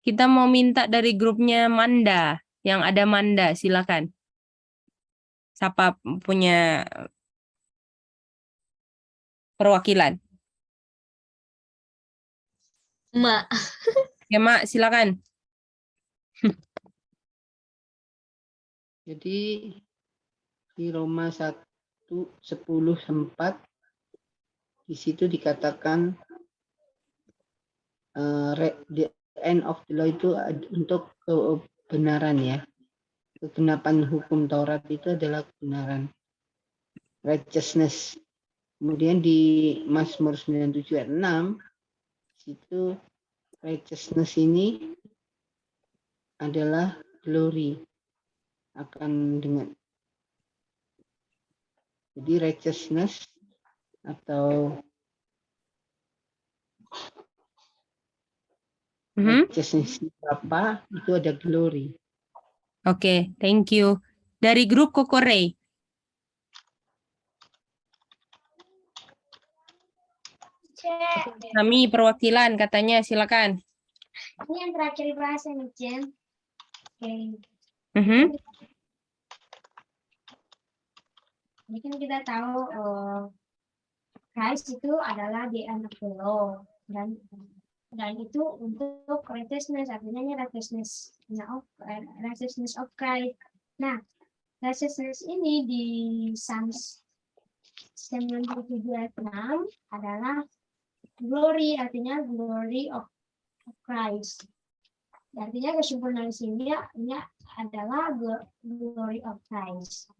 Kita mau minta dari grupnya Manda. Yang ada Manda, silakan. Siapa punya perwakilan? Mak. Ya, Mak, silakan. Jadi di Roma 1:10-4 di situ dikatakan the end of the law itu untuk kebenaran ya. Kegenapan hukum Taurat itu adalah kebenaran. Righteousness. Kemudian di Mazmur 97 ayat 6 situ righteousness ini adalah glory akan dengan jadi righteousness atau righteousness apa itu ada glory. Oke, thank you. Dari grup Kokore. Kami perwakilan katanya, silakan. Ini yang terakhir bahasa nih, Jen. Oke. Ini kan kita tahu Christ itu adalah the end of the law dan itu untuk righteousness, artinya ini righteousness of Christ. Nah, righteousness ini di Psalms 97 ayat 6 adalah glory, artinya glory of Christ. Artinya kesempurnaan sini adalah glory of Christ.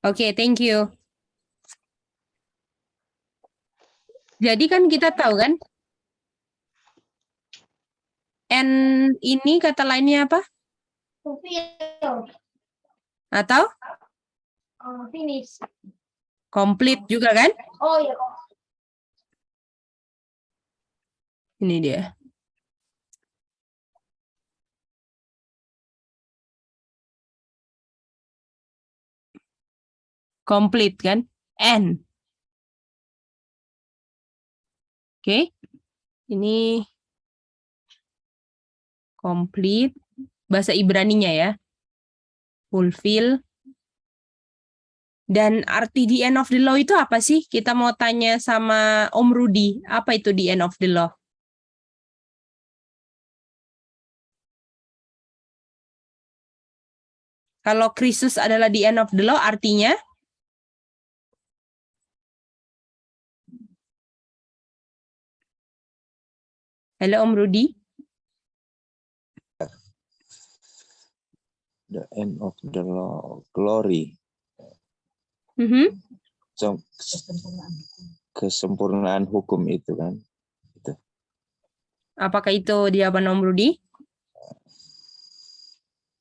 Oke, thank you. Jadi kan kita tahu kan, N ini kata lainnya apa? Fulfill. Atau? Finish. Complete juga kan? Oh ya. Ini dia. Complete kan? N. Oke. Ini complete. Bahasa Ibraninya ya. Fulfill. Dan arti the end of the law itu apa sih? Kita mau tanya sama Om Rudi. Apa itu the end of the law? Kalau Kristus adalah the end of the law, artinya? Halo Om Rudi. The end of the law, glory. So, kesempurnaan hukum itu kan. Itu. Apakah itu jawaban Om Rudi?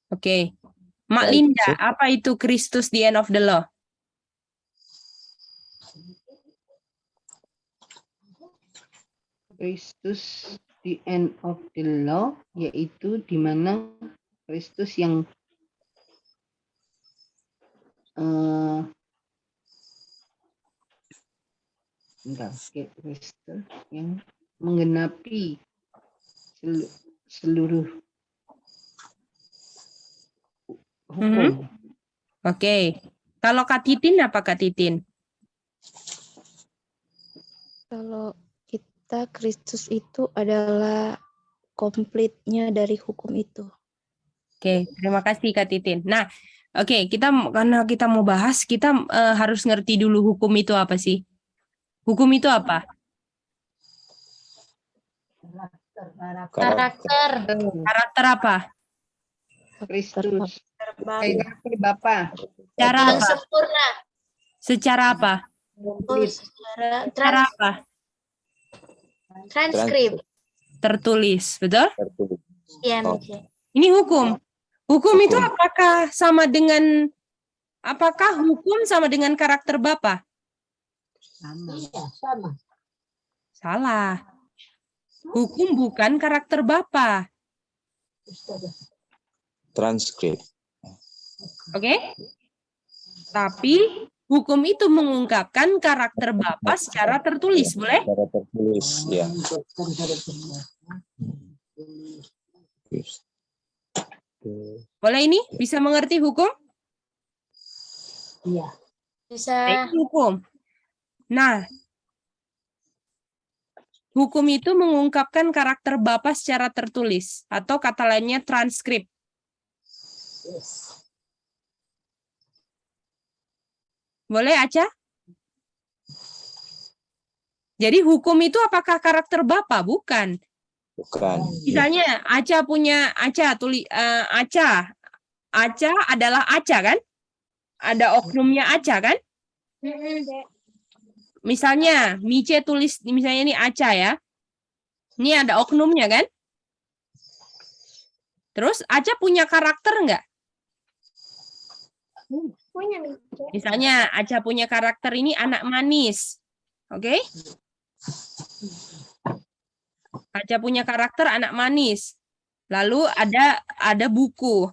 Oke. Mak Linda, apa itu Kristus the end of the law? Kristus the end of the law yaitu di mana Kristus yang Kristus yang menggenapi seluruh hukum. Oke. Kalau Kak Titin apa Kak Titin? Kalau kita Kristus itu adalah komplitnya dari hukum itu. Oke, terima kasih Kak Titin. Nah, oke, karena kita mau bahas, kita harus ngerti dulu hukum itu apa sih? Hukum itu apa? Karakter. Karakter apa? Kristus. Karakter Bapa. Cara Yang apa? sempurna. Secara apa? Secara apa? Transkrip. Tertulis, betul? Iya, Ini hukum. Hukum itu apakah hukum sama dengan karakter Bapa? Sama. Salah. Hukum bukan karakter Bapa. Transkrip. Oke? Tapi hukum itu mengungkapkan karakter Bapa secara tertulis, boleh? Secara tertulis, ya. Christus. Boleh ini? Bisa mengerti hukum? Iya. Bisa. Ini hukum. Nah, hukum itu mengungkapkan karakter Bapa secara tertulis atau kata lainnya transkrip. Boleh, Aca? Jadi hukum itu apakah karakter Bapa? Bukan. Bukan. Misalnya Aca Aca adalah Aca kan? Ada oknumnya Aca kan? Misalnya Mice tulis misalnya ini Aca ya. Ini ada oknumnya kan? Terus Aca punya karakter enggak? Punya nih. Misalnya Aca punya karakter ini anak manis. Oke? Aca punya karakter anak manis. Lalu ada buku.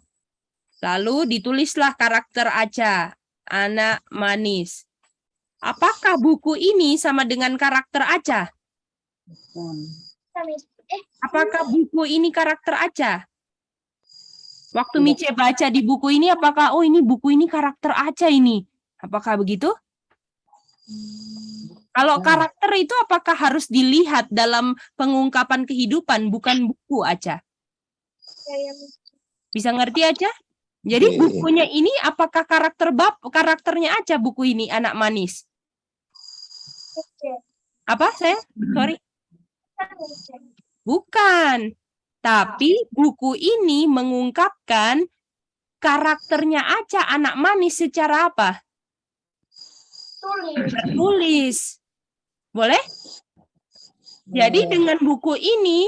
Lalu ditulislah karakter Aca, anak manis. Apakah buku ini sama dengan karakter Aca? Apakah buku ini karakter Aca? Waktu Mice baca di buku ini, apakah oh ini buku ini karakter Aca ini? Apakah begitu? Kalau karakter itu apakah harus dilihat dalam pengungkapan kehidupan, bukan buku Aca? Bisa ngerti Aca? Jadi bukunya ini apakah karakternya Aca buku ini anak manis? Apa saya? Sorry. Bukan. Tapi buku ini mengungkapkan karakternya Aca anak manis secara apa? Tulis. Boleh? Jadi dengan buku ini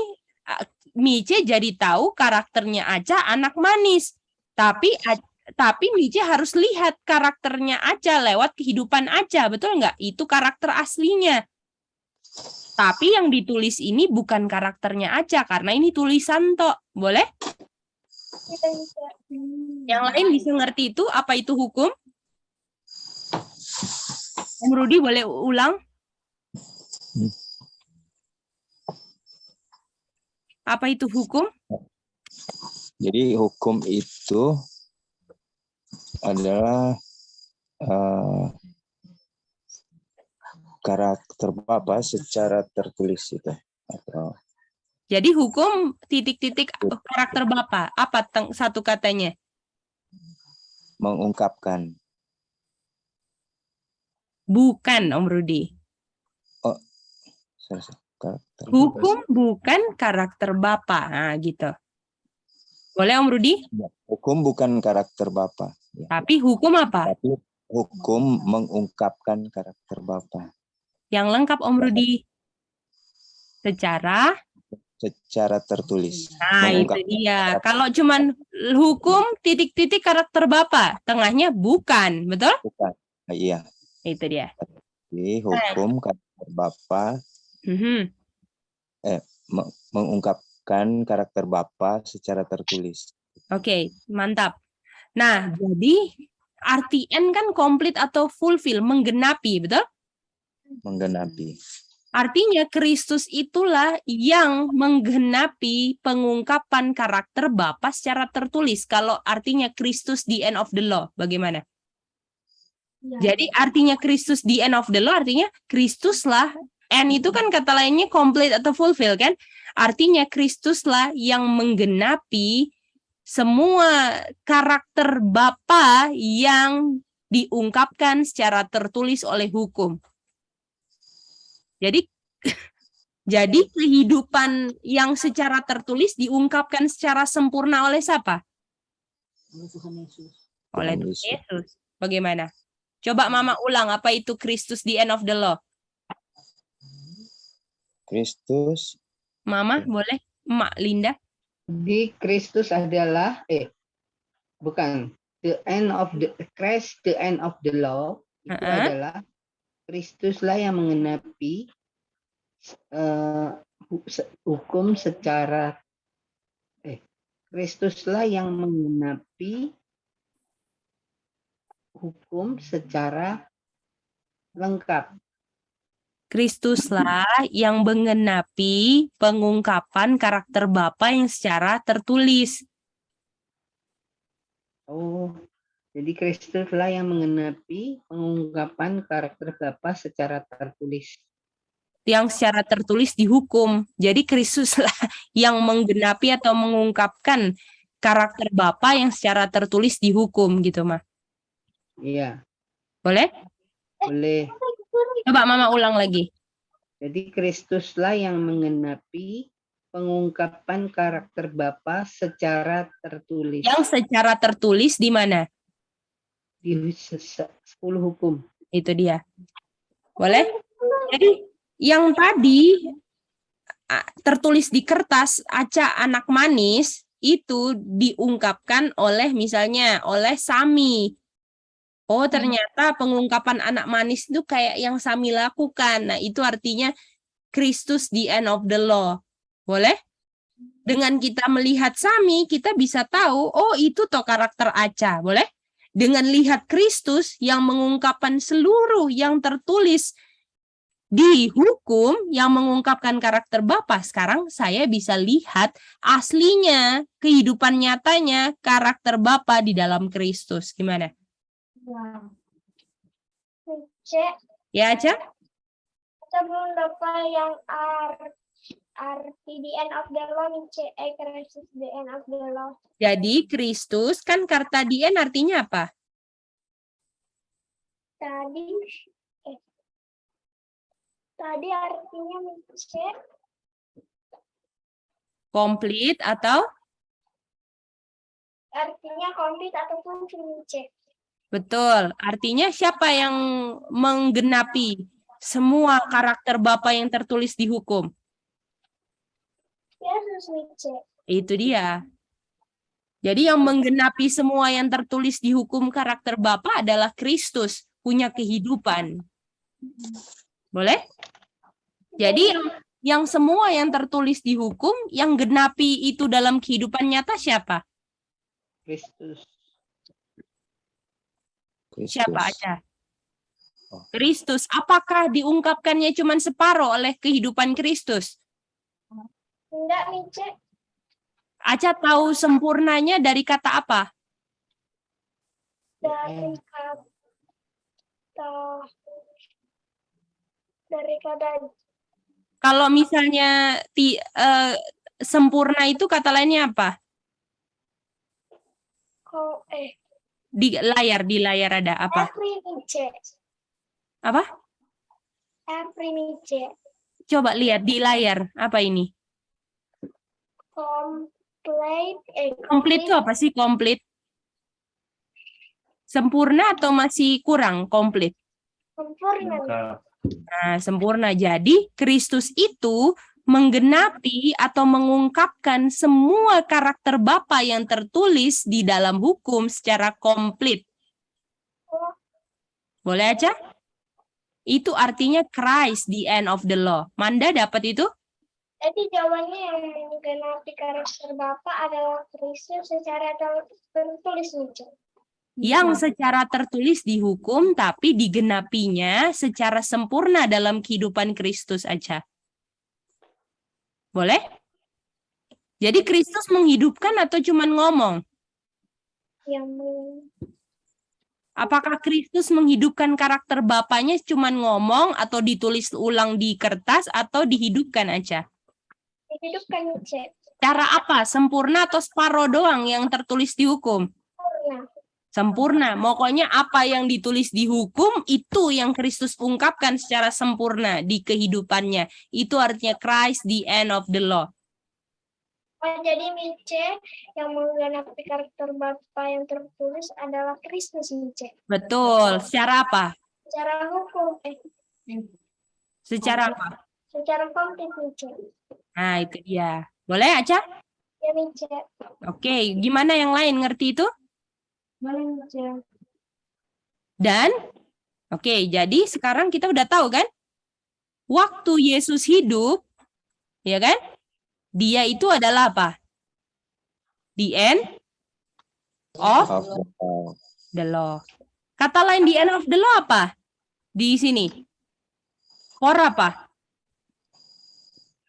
Mice jadi tahu karakternya Aca anak manis. Tapi Mice harus lihat karakternya Aca lewat kehidupan Aca, betul nggak? Itu karakter aslinya. Tapi yang ditulis ini bukan karakternya Aca, karena ini tulisan tok. Boleh? Yang lain bisa ngerti itu? Apa itu hukum? Om Rudi boleh ulang? Apa itu hukum? Jadi hukum itu adalah karakter Bapa secara tertulis itu. Atau Jadi hukum titik-titik karakter Bapak. Apa satu katanya? mengungkapkan. Bukan, Om Rudi. Karakter. Hukum bukan karakter Bapak. Nah, gitu. Boleh, Om Rudi? Hukum bukan karakter Bapa. Ya. Tapi hukum apa? Tapi hukum mengungkapkan karakter Bapa. Yang lengkap, Om Rudi. Secara Tertulis. Nah, itu dia. Kalau cuman hukum titik-titik karakter Bapak, tengahnya bukan, betul? Bukan. Iya. Itu dia. Jadi hukum karakter Bapa mengungkapkan karakter Bapa secara tertulis. Oke, mantap. Nah, jadi arti N kan komplit atau fulfill, menggenapi, betul? Menggenapi. Artinya Kristus itulah yang menggenapi pengungkapan karakter Bapa secara tertulis. Kalau artinya Kristus the end of the law, bagaimana? Jadi artinya Kristus the end of the law, artinya Kristuslah, N itu kan kata lainnya complete atau fulfill kan? Artinya Kristuslah yang menggenapi semua karakter Bapa yang diungkapkan secara tertulis oleh hukum. Jadi kehidupan yang secara tertulis diungkapkan secara sempurna oleh siapa? Oleh Tuhan Yesus. Bagaimana? Coba Mama ulang, apa itu Kristus the end of the law? Kristus. Mama, boleh? Mak Linda? Di Kristus adalah bukan the end of the Christ, the end of the law itu adalah Kristuslah yang menggenapi hukum secara Kristuslah yang menggenapi hukum secara lengkap. Kristuslah yang menggenapi pengungkapan karakter Bapa yang secara tertulis. Oh, jadi Kristuslah yang menggenapi pengungkapan karakter Bapa secara tertulis. Yang secara tertulis di hukum. Jadi Kristuslah yang menggenapi atau mengungkapkan karakter Bapa yang secara tertulis di hukum gitu, Mah. Iya, Boleh? boleh. Coba Mama ulang lagi. Jadi Kristuslah yang menggenapi pengungkapan karakter Bapa secara tertulis. Yang secara tertulis di mana? Di 10 hukum. Itu dia. Boleh? Jadi yang tadi tertulis di kertas Aca anak manis itu diungkapkan oleh misalnya oleh Sami. Oh, ternyata pengungkapan anak manis itu kayak yang Sami lakukan. Nah, itu artinya Kristus the end of the law. Boleh? Dengan kita melihat Sami, kita bisa tahu, oh itu toh karakter Aca. Boleh? Dengan lihat Kristus yang mengungkapkan seluruh yang tertulis di hukum yang mengungkapkan karakter Bapa, sekarang saya bisa lihat aslinya, kehidupan nyatanya karakter Bapa di dalam Kristus. Gimana? Nah, Ya, Aca? kita belum dapat yang arti the end of the law, Kristus the end of the law. Jadi Kristus kan kata dien artinya apa? Tadi artinya Komplit atau? artinya komplit ataupun Betul. Artinya siapa yang menggenapi semua karakter Bapa yang tertulis di hukum? Yesus Itu dia. Jadi yang menggenapi semua yang tertulis di hukum karakter Bapa adalah Kristus, punya kehidupan. Boleh? Jadi yang semua yang tertulis di hukum, yang genapi itu dalam kehidupan nyata siapa? Kristus. Siapa aja? Kristus. Apakah diungkapkannya cuma separuh oleh kehidupan Kristus? Enggak, Aca tahu sempurnanya dari kata apa? dari kata Kalau misalnya sempurna itu kata lainnya apa? Di layar ada apa? Apa? Coba lihat di layar, apa ini? Komplit itu apa sih komplit? Sempurna atau masih kurang komplit? Sempurna. Nah, sempurna. Jadi Kristus itu menggenapi atau mengungkapkan semua karakter Bapa yang tertulis di dalam hukum secara komplit. Boleh aja? Itu artinya Christ, the end of the law. Manda dapat itu? Jadi jawabannya yang menggenapi karakter Bapa adalah Kristus secara tertulis. Yang secara tertulis di hukum, tapi digenapinya secara sempurna dalam kehidupan Kristus aja. Boleh? Jadi Kristus menghidupkan atau cuman ngomong? Apakah Kristus menghidupkan karakter Bapanya cuman ngomong atau ditulis ulang di kertas atau dihidupkan aja? Dihidupkan. Cara apa? Sempurna atau separuh doang yang tertulis di hukum? Sempurna. Pokoknya apa yang ditulis di hukum itu yang Kristus ungkapkan secara sempurna di kehidupannya. Itu artinya Christ, the end of the law. Jadi yang menggenapi karakter Bapa yang tertulis adalah Kristus. Betul. Secara apa? Secara hukum. Secara apa? Secara komplit. Nah, itu dia. Boleh, Aca? Ya, Oke, gimana yang lain ngerti itu? boleh, Dan, oke, jadi sekarang kita udah tahu kan? Waktu Yesus hidup, ya kan? Dia itu adalah apa? The end of the law. Kata lain the end of the law apa? Di sini. For apa?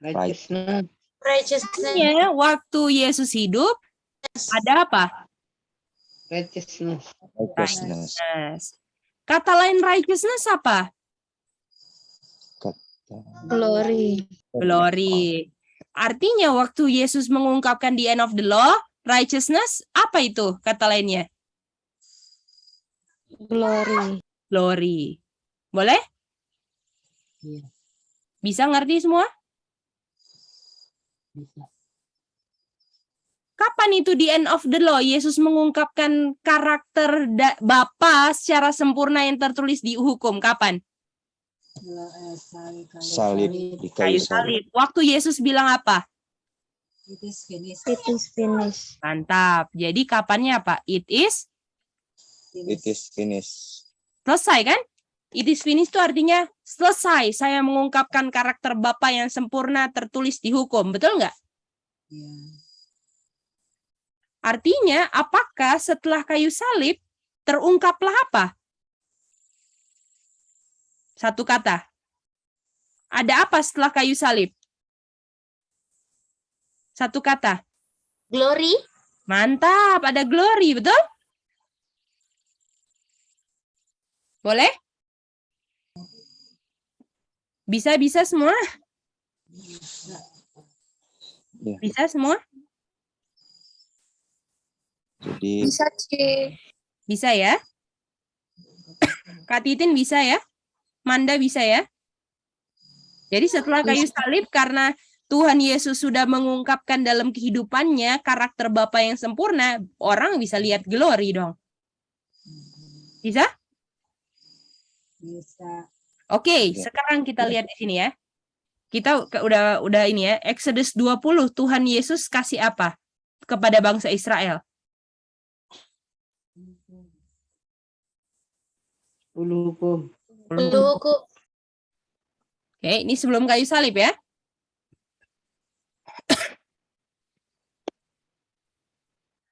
Righteousness. Artinya waktu Yesus hidup ada apa? Righteousness. Righteousness. Righteousness. Kata lain righteousness apa? Glory. Glory. Artinya waktu Yesus mengungkapkan the end of the law, righteousness, apa itu kata lainnya? Glory. Glory. Boleh? Iya. Bisa ngerti semua? Bisa. Kapan itu the end of the law? Yesus mengungkapkan karakter Bapa secara sempurna yang tertulis di hukum. Kapan? Salib di Kayu kayu salib. salib. Waktu Yesus bilang apa? It is finished. Mantap. Jadi kapannya apa? It is It is finished. selesai kan? It is finished itu artinya selesai. Saya mengungkapkan karakter Bapa yang sempurna tertulis di hukum. Betul nggak? Artinya, apakah setelah kayu salib terungkaplah apa? Satu kata. Ada apa setelah kayu salib? Satu kata. Glory. Mantap, ada glory, betul? Boleh? Bisa semua? Ya. Bisa semua? Jadi Bisa, Ci. Bisa ya? Kak Titin bisa ya? Manda bisa ya? Jadi setelah kayu salib, karena Tuhan Yesus sudah mengungkapkan dalam kehidupannya karakter Bapa yang sempurna, orang bisa lihat glory dong. Bisa? Bisa. Oke, Ya. sekarang kita lihat di sini ya. Kita udah ini ya, Exodus 20, Tuhan Yesus kasih apa kepada bangsa Israel? 10 hukum. Oke, ini sebelum kayu salib ya.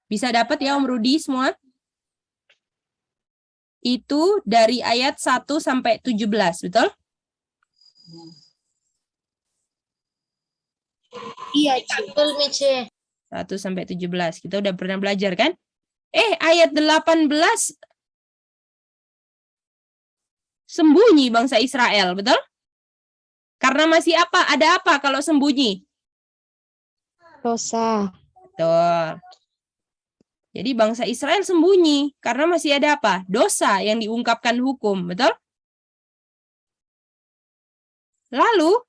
Bisa dapat ya Om Rudi semua? Itu dari ayat 1 sampai 17, betul? Iya, betul, Mice. 1 sampai 17. Kita udah pernah belajar kan? Ayat 18 sembunyi bangsa Israel, betul? Karena masih apa? Ada apa kalau sembunyi? Dosa. Betul. Jadi bangsa Israel sembunyi karena masih ada apa? Dosa yang diungkapkan hukum, betul? Lalu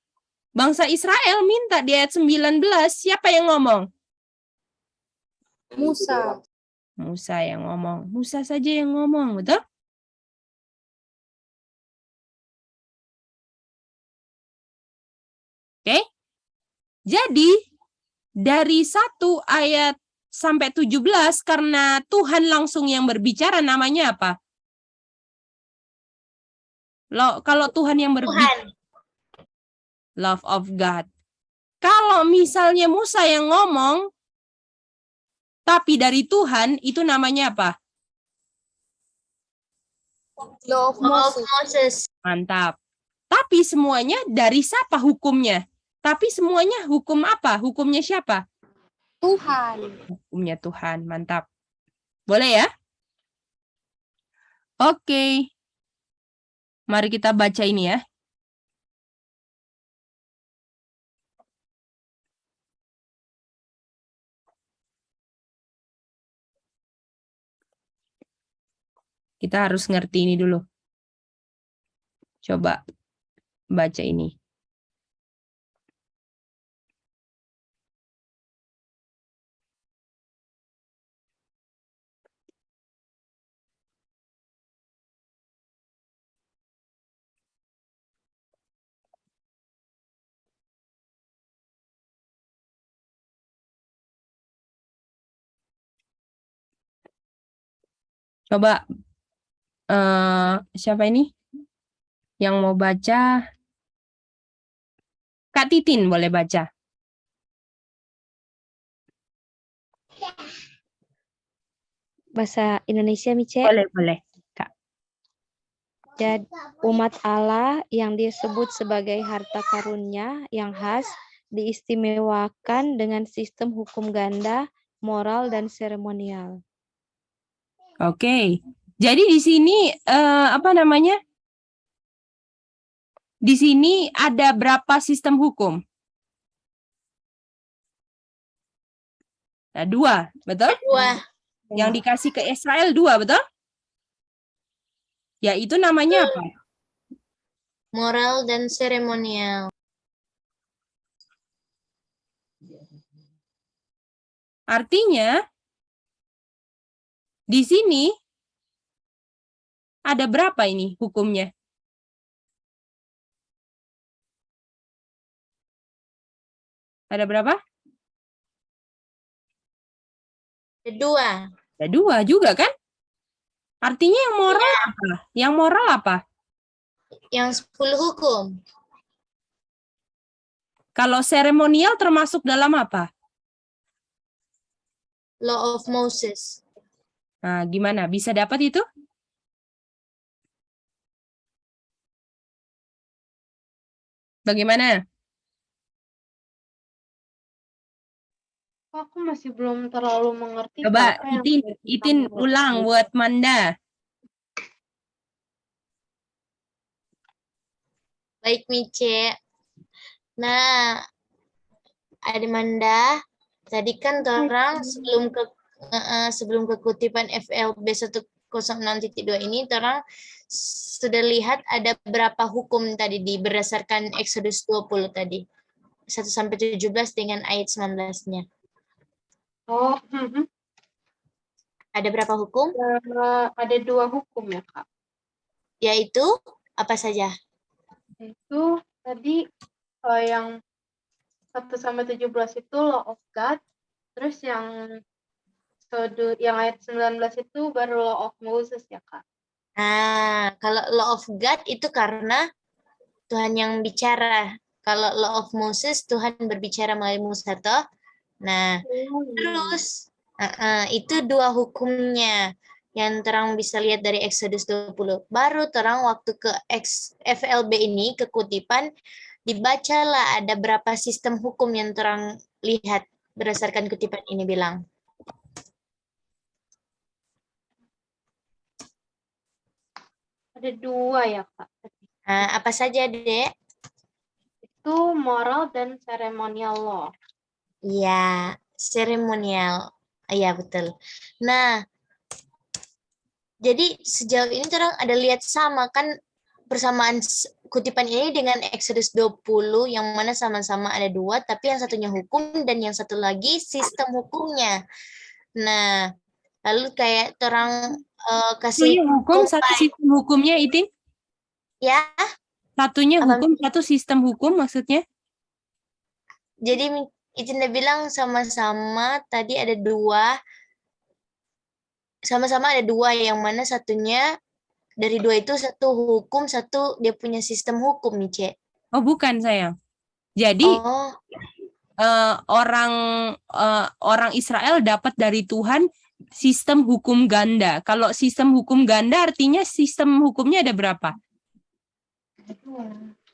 bangsa Israel minta di ayat 19, siapa yang ngomong? Musa. Musa yang ngomong. Musa saja yang ngomong, betul? Oke. Jadi dari 1 ayat sampai 17 karena Tuhan langsung yang berbicara, namanya apa? Kalau Tuhan yang berbicara, love of God. Kalau misalnya Musa yang ngomong tapi dari Tuhan, itu namanya apa? Law of Moses. Mantap. Tapi semuanya dari siapa hukumnya? Tapi semuanya hukum apa? Hukumnya siapa? Tuhan. Hukumnya Tuhan. Mantap. Boleh ya? Oke. Mari kita baca ini ya. Kita harus ngerti ini dulu. Coba baca ini. Coba siapa ini? Yang mau baca? Kak Titin boleh baca. Bahasa Indonesia, Mice. Boleh. Kak. Jadi umat Allah yang disebut sebagai harta karunia yang khas diistimewakan dengan sistem hukum ganda, moral, dan seremonial. Oke. Jadi di sini apa namanya? Di sini ada berapa sistem hukum? Nah, 2, betul? Dua. Yang dikasih ke Israel 2, betul? Ya, itu namanya apa? Moral dan seremonial. Artinya, di sini ada berapa ini hukumnya? Ada berapa? Kedua. Ada 2 juga kan? Artinya yang moral apa? Yang moral apa? Yang 10 hukum. Kalau seremonial termasuk dalam apa? Law of Moses. Nah, gimana? Bisa dapat itu? Bagaimana? Aku masih belum terlalu mengerti Coba apa yang Itin ulang buat Manda. Baik, Mice. Nah, Adimanda, tadi kan orang sebelum ke kutipan FLB 106.2 ini, orang sudah lihat ada berapa hukum tadi berdasarkan Exodus 20 tadi. 1-17 dengan ayat 19-nya. Oh, Ada berapa hukum? ada 2 hukum ya, Kak. Yaitu apa saja? Itu tadi yang 1-17 itu law of God, terus yang ayat 19 itu baru law of Moses ya, Kak. Nah, kalau law of God itu karena Tuhan yang bicara. Kalau law of Moses, Tuhan berbicara melalui Musa toh. Nah, terus itu 2 hukumnya yang terang bisa lihat dari Exodus 20. Baru terang waktu ke FLB ini, ke kutipan, dibacalah ada berapa sistem hukum yang terang lihat berdasarkan kutipan ini bilang. Ada 2 ya, Kak. Nah, apa saja, Dek? Itu moral dan ceremonial law. Iya, seremonial. Iya, betul. Nah, jadi sejauh ini terang ada lihat sama kan persamaan kutipan ini dengan Exodus 20 yang mana sama-sama ada 2, tapi yang satunya hukum dan yang satu lagi sistem hukumnya. Nah, lalu kayak terang kasih Hukum, satu sistem hukumnya, Itin? ya. Satunya Apa? hukum, satu sistem hukum maksudnya? Jadi Itinda bilang sama-sama tadi ada 2. Sama-sama ada 2 yang mana satunya dari 2 itu satu hukum, satu dia punya sistem hukum nih, Cek. Oh, bukan, sayang. Jadi Oh, orang Israel dapat dari Tuhan sistem hukum ganda. Kalau sistem hukum ganda artinya sistem hukumnya ada berapa?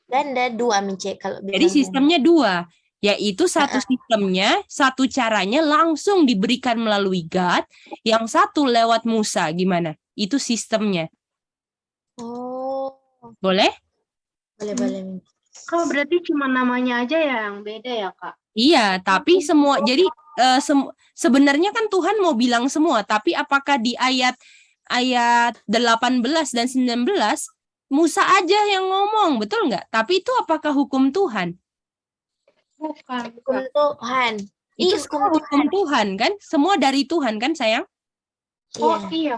ganda 2, Mice, kalau Jadi bilang sistemnya 2, yaitu satu sistemnya, satu caranya langsung diberikan melalui God, yang satu lewat Musa. Gimana? Itu sistemnya. Oh, Boleh? boleh. Kak, berarti cuma namanya aja ya yang beda ya, Kak? Iya, tapi semua, jadi sebenarnya kan Tuhan mau bilang semua, tapi apakah di ayat 18 dan 19 Musa aja yang ngomong, betul nggak? Tapi itu apakah hukum Tuhan? Bukan, Hukum Kak. Tuhan. Itu Ih, semua hukum Tuhan kan? Semua dari Tuhan kan, sayang? Oh, Iya. iya.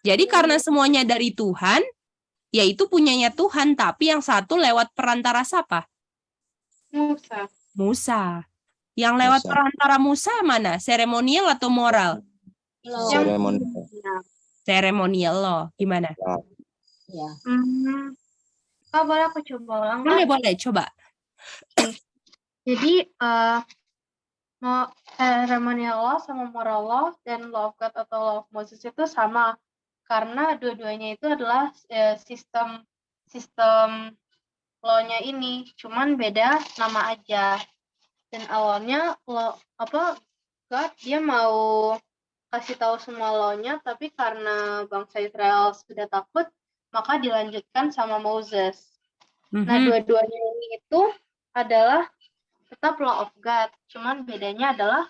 Jadi karena semuanya dari Tuhan, yaitu punyanya Tuhan, tapi yang satu lewat perantara siapa? Musa. Yang lewat Musa. perantara Musa mana? Seremonial atau moral? Seremonial. Seremonial loh. Gimana? Ya. Kak, boleh aku coba ulang? Boleh, coba. Jadi, ceremonial law sama moral law dan law of God atau law of Moses itu sama. karena dua-duanya itu adalah sistem law-nya ini, cuman beda nama aja. Dan awalnya God dia mau kasih tahu semua law-nya, tapi karena bangsa Israel sudah takut, maka dilanjutkan sama Moses. Nah, dua-duanya ini itu adalah tetap law of God, cuman bedanya adalah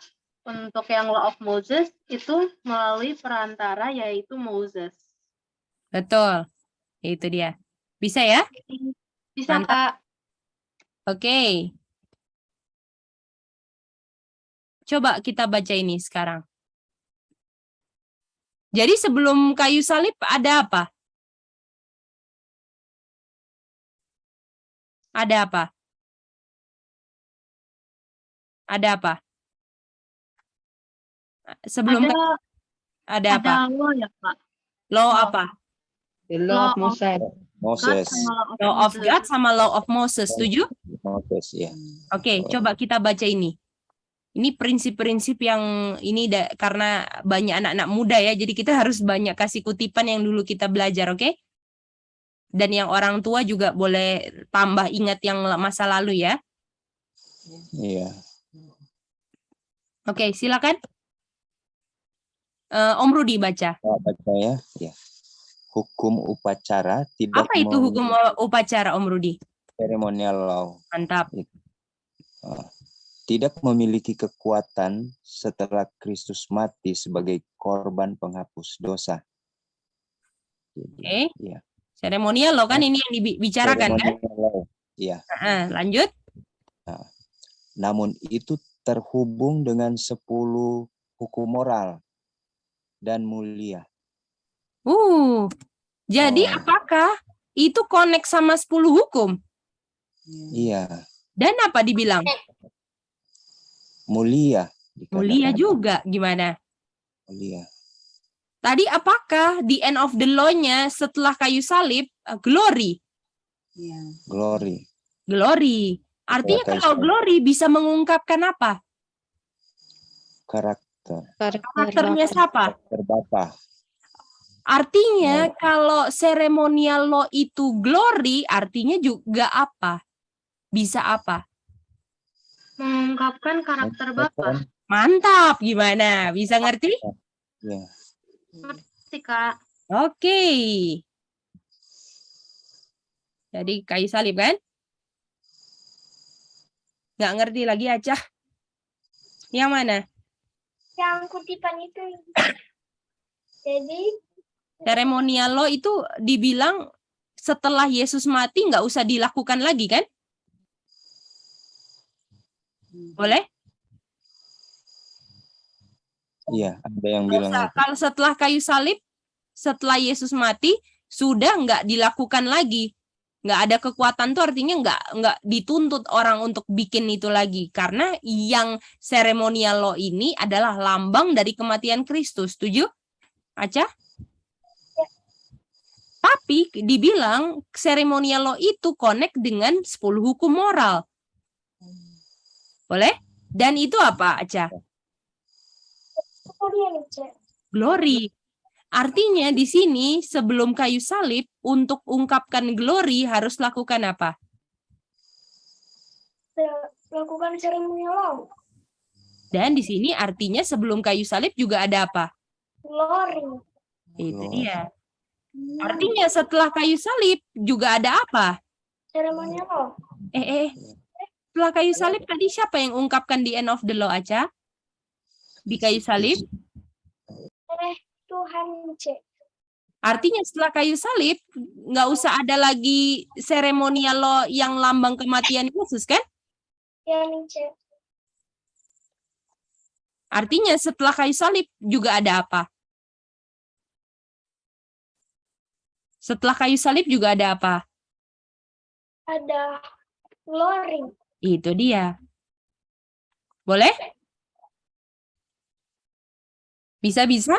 untuk yang law of Moses itu melalui perantara yaitu Moses. Betul. Itu dia. Bisa ya? Bisa, Mantap. Kak. Oke. Coba kita baca ini sekarang. Jadi sebelum kayu salib ada apa? Ada apa? Ada apa? Sebelum ada apa? Ada law ya, Kak. Law Law. apa? The law of Moses. Moses. Law of God sama law of Moses. Setuju? Moses, ya. Oke, coba kita baca ini. Ini prinsip-prinsip yang ini karena banyak anak-anak muda ya, jadi kita harus banyak kasih kutipan yang dulu kita belajar, oke? Dan yang orang tua juga boleh tambah ingat yang masa lalu ya. Iya. Oke, silakan. Om Rudi baca. Baca ya. Ya. Hukum upacara tidak Apa itu hukum upacara, Om Rudi? seremonial law. Mantap. Tidak memiliki kekuatan setelah Kristus mati sebagai korban penghapus dosa. Oke. Ya. Seremonial loh kan ini yang dibicarakan kan? Seremonial law. Iya. Lanjut. Namun itu terhubung dengan 10 hukum moral dan mulia. Jadi apakah itu connect sama 10 hukum? Iya. Dan apa dibilang? Mulia. Mulia juga. Gimana? Mulia. Tadi apakah the end of the law-nya setelah kayu salib glory? Glory. Glory. Artinya kalau glory bisa mengungkapkan apa? Karakter. Karakternya siapa? Berbapa. Artinya kalau seremonial law itu glory, artinya juga apa? Bisa apa? Mengungkapkan karakter Bapa. Mantap, gimana? Bisa ngerti? Ya. Ngerti, Kak. Oke. Jadi kayu salib kan? Nggak ngerti lagi Acah. Yang mana? Yang kutipan itu. Jadi Seremonial law itu dibilang setelah Yesus mati nggak usah dilakukan lagi kan? Boleh? Iya, ada yang bilang itu. Kalau setelah kayu salib, setelah Yesus mati, sudah nggak dilakukan lagi. Nggak ada kekuatan tuh artinya nggak dituntut orang untuk bikin itu lagi. Karena yang seremonial law ini adalah lambang dari kematian Kristus. Setuju? Aca? Tapi dibilang seremonial law itu connect dengan 10 hukum moral. Boleh? Dan itu apa, Aca? Glory. Artinya di sini sebelum kayu salib untuk ungkapkan glory harus lakukan apa? lakukan seremonial law. Dan di sini artinya sebelum kayu salib juga ada apa? Glory. Itu dia. Artinya setelah kayu salib juga ada apa? Seremonial law. Setelah kayu salib tadi siapa yang ungkapkan the end of the law, Aca? Di kayu salib? Tuhan cek. Artinya setelah kayu salib nggak usah ada lagi seremonial law yang lambang kematian Yesus kan? Ya cek. Artinya setelah kayu salib juga ada apa? Setelah kayu salib juga ada apa? Ada glory. Itu dia. Boleh? Bisa-bisa?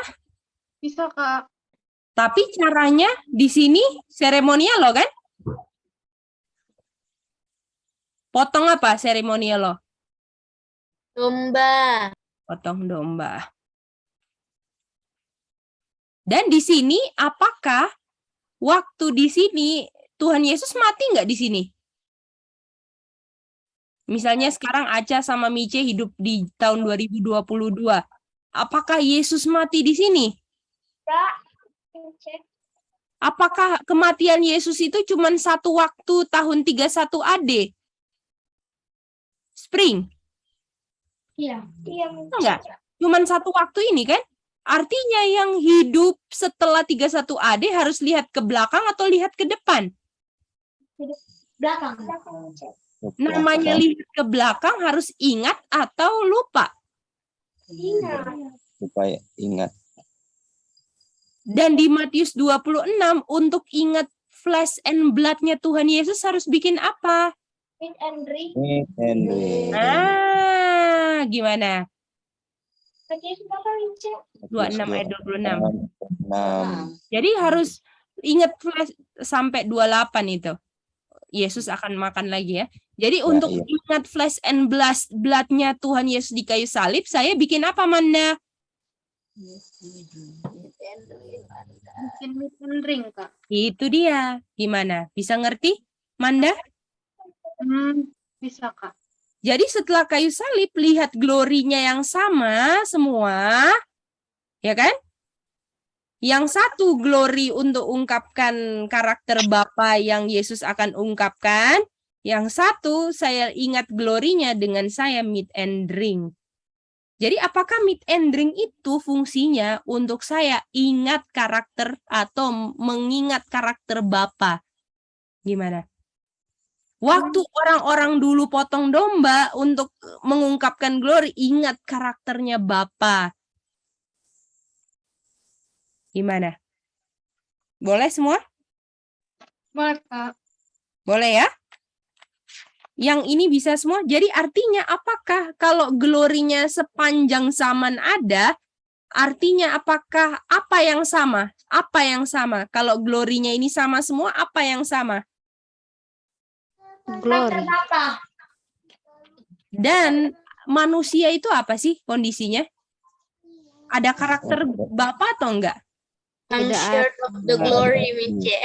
Bisa, Kak. Tapi caranya di sini seremonial loh kan? Potong apa seremonial loh? Domba. Potong domba. Dan di sini apakah waktu di sini Tuhan Yesus mati nggak di sini? Misalnya sekarang Aca sama Mice hidup di tahun 2022. Apakah Yesus mati di sini? Enggak. Cek. Apakah kematian Yesus itu cuma satu waktu tahun 31 AD? Spring? Iya. Iya. Enggak. Cuman satu waktu ini kan? Artinya yang hidup setelah 31 AD harus lihat ke belakang atau lihat ke depan? Belakang. Namanya lihat ke belakang harus ingat atau lupa? Ingat. Supaya ingat. Dan di Matius 26 untuk ingat flesh and blood-nya Tuhan Yesus harus bikin apa? Meet and drink. Henry. Gimana? Tadi berapa Wince? 26 ayat 26. 6. Jadi harus ingat flash sampai 28 itu. Yesus akan makan lagi ya. Jadi untuk iya. ingat flesh and blood-nya Tuhan Yesus di kayu salib, saya bikin apa, Manda? Bikin meet and drink, Kak. Itu dia. Gimana? Bisa ngerti, Manda? Bisa, Kak. Jadi setelah kayu salib, lihat glorinya yang sama semua, ya kan? Yang satu glory untuk ungkapkan karakter Bapa yang Yesus akan ungkapkan. Yang satu saya ingat glorinya dengan saya meet and drink. Jadi apakah meet and drink itu fungsinya untuk saya ingat karakter atau mengingat karakter Bapa? Gimana? Waktu orang-orang dulu potong domba untuk mengungkapkan glory, ingat karakternya Bapa. Gimana? Boleh semua? Boleh, Kak. Boleh ya? Yang ini bisa semua. Jadi artinya apakah kalau glorinya sepanjang zaman ada, artinya apakah apa yang sama? Apa yang sama? Kalau glorinya ini sama semua, apa yang sama? Glory. Apa? Dan manusia itu apa sih kondisinya? Ada karakter Bapa atau enggak? Come Tidak short of the glory, Wince.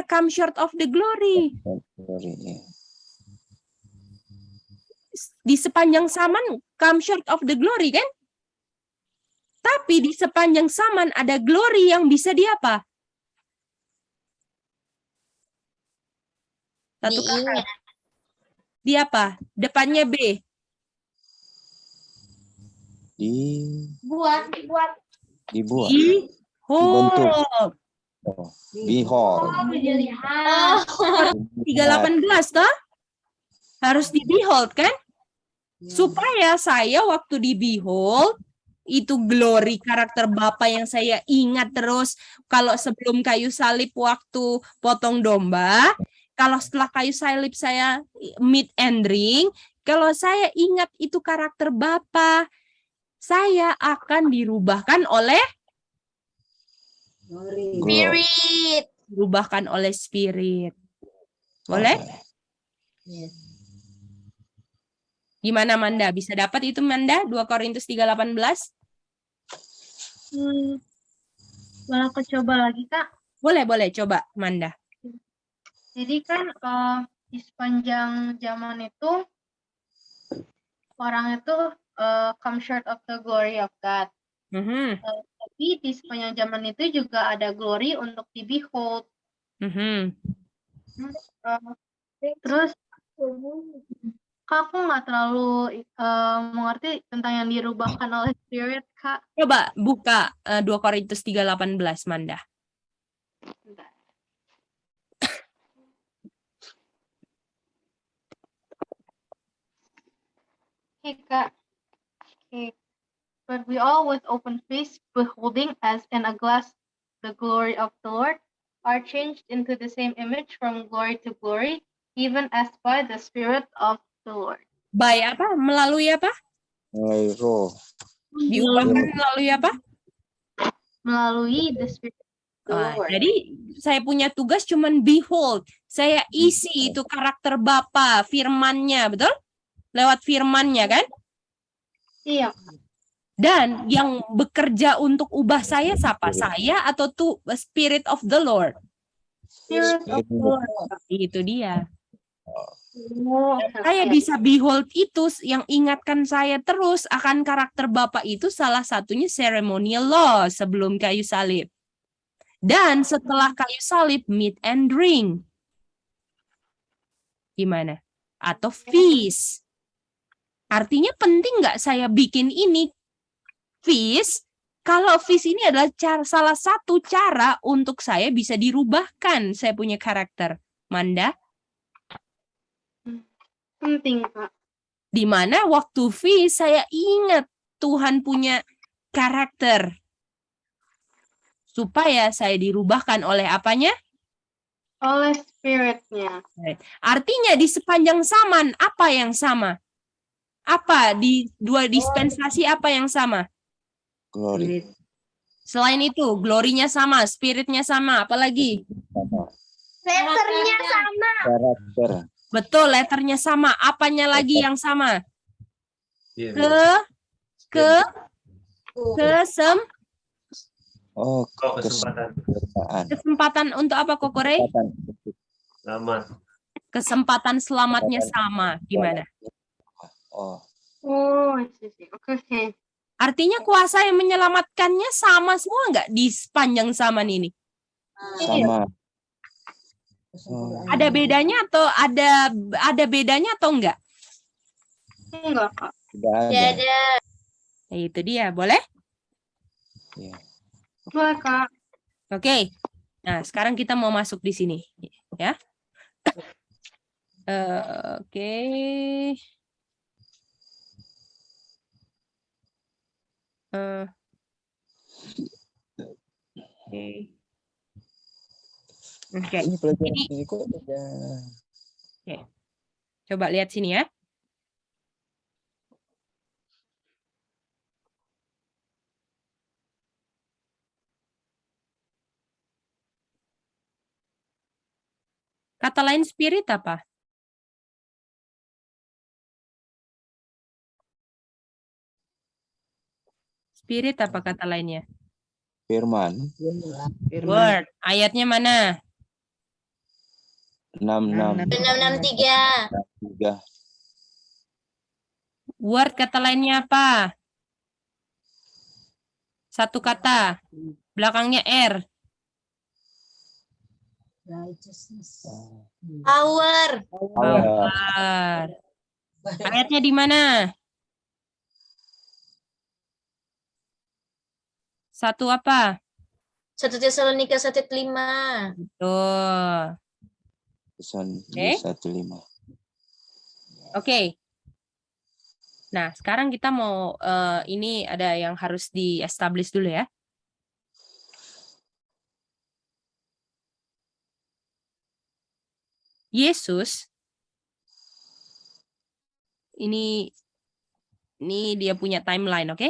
Come short of the glory. Di sepanjang zaman, come short of the glory kan? Tapi di sepanjang zaman ada glory yang bisa di apa? Satu kata. Diingat. Di apa? Depannya B. Buat. Dibuat. Behold. Oh, behold. Dilihat. 3:18 toh? Harus di behold kan? Supaya saya waktu di behold itu glory karakter Bapa yang saya ingat terus. Kalau sebelum kayu salib waktu potong domba, kalau setelah kayu salib saya meet and drink, kalau saya ingat itu karakter Bapa, saya akan dirubahkan oleh Spirit. dirubahkan oleh Spirit. Boleh? Gimana Manda? Bisa dapat itu Manda? 2 Korintus 3:18? Boleh aku coba lagi, Kak? Boleh, coba Manda. Jadi kan di sepanjang zaman itu orang itu come short of the glory of God. Tapi di sepanjang zaman itu juga ada glory untuk di behold. Terus Kak, aku nggak terlalu mengerti tentang yang dirubahkan oleh Spirit, Kak. Coba buka 2 Korintus 3:18 Manda. Bentar. Oke, Kak. Okay. But we all with open face, beholding as in a glass the glory of the Lord, are changed into the same image from glory to glory, even as by the Spirit of the Lord. By apa? Melalui apa? Melalui roh. Diubahkan melalui apa? Melalui the Spirit of the Lord. Jadi saya punya tugas cuman behold. Saya isi itu karakter Bapa, firman-Nya, betul? Lewat firman-Nya kan? Iya. Dan yang bekerja untuk ubah saya siapa? Saya atau Spirit of the Lord? Spirit of the Lord. Itu dia. Oh, Saya bisa behold itu yang ingatkan saya terus akan karakter Bapa itu, salah satunya ceremonial law sebelum kayu salib. Dan setelah kayu salib, meat and drink. Gimana? Atau feast. Artinya penting nggak saya bikin ini feast? Kalau feast ini adalah salah satu cara untuk saya bisa dirubahkan saya punya karakter. Manda? penting, Kak. Di mana waktu feast saya ingat Tuhan punya karakter. Supaya saya dirubahkan oleh apanya? Oleh Spirit-nya. Artinya di sepanjang zaman apa yang sama? Apa di dua dispensasi apa yang sama? Glory. Selain itu, glorinya sama, spiritnya sama, apalagi? Sama. Letternya sama. Karakter. Betul, letternya sama. Apanya lagi yang sama? Oh, kesempatan. Kesempatan untuk apa, Kokore? Selamat. Kesempatan selamatnya sama. Gimana? Oh, Oh, I see. Oke. Artinya kuasa yang menyelamatkannya sama semua nggak di sepanjang zaman ini? sama. Ada bedanya atau ada bedanya atau enggak? Enggak, Kak. Tidak ada. Tidak ada. Nah, itu dia, boleh? Ya. Boleh, Kak. Oke. Nah, sekarang kita mau masuk di sini, ya. Oke. Oke. Ini pelajaran Ini- ini kok ada. Coba lihat sini ya. Kata lain spirit apa? Spirit apa kata lainnya? Firman Firman. Word. Ayatnya mana? 66 663. 3. Word kata lainnya apa? Satu kata. Belakangnya R. Power. Power. Ayatnya di mana? Satu apa? 1 Tesalonika 1:5. Tuh. Oke. 1:5. Oke. Nah, sekarang kita mau ini ada yang harus di-establish dulu ya. Yesus ini dia punya timeline, oke?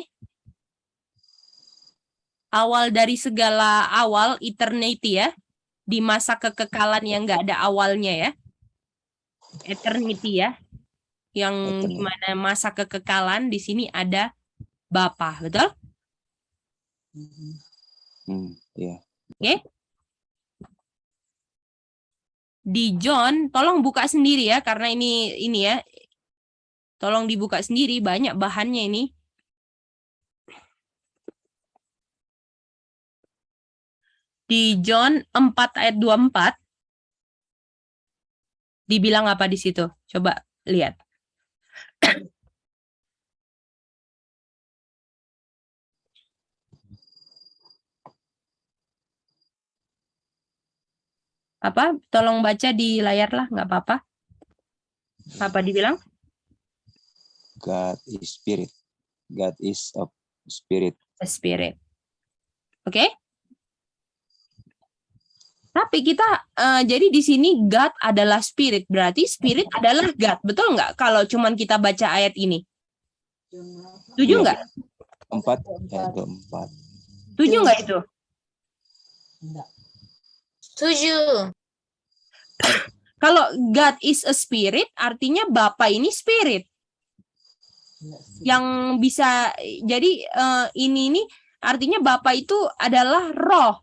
Awal dari segala awal, eternity ya. Di masa kekekalan yang nggak ada awalnya ya. Eternity ya. Yang Eternity. dimana masa kekekalan di sini ada Bapa, betul? Ya. Di John, tolong buka sendiri ya, karena ini ya. Tolong dibuka sendiri, banyak bahannya ini. Di John 4 ayat 24, dibilang apa di situ? Coba lihat. Apa? Tolong baca di layar lah, nggak apa-apa. Apa dibilang? God is spirit. God is of spirit. A spirit. Oke? Tapi kita jadi di sini God adalah spirit, berarti spirit adalah God, betul nggak? Kalau cuman kita baca ayat ini, setuju Iya. nggak? 4 ayat 24. Setuju nggak itu? Setuju. Kalau God is a spirit, artinya Bapa ini spirit. Yang bisa, jadi ini artinya Bapa itu adalah roh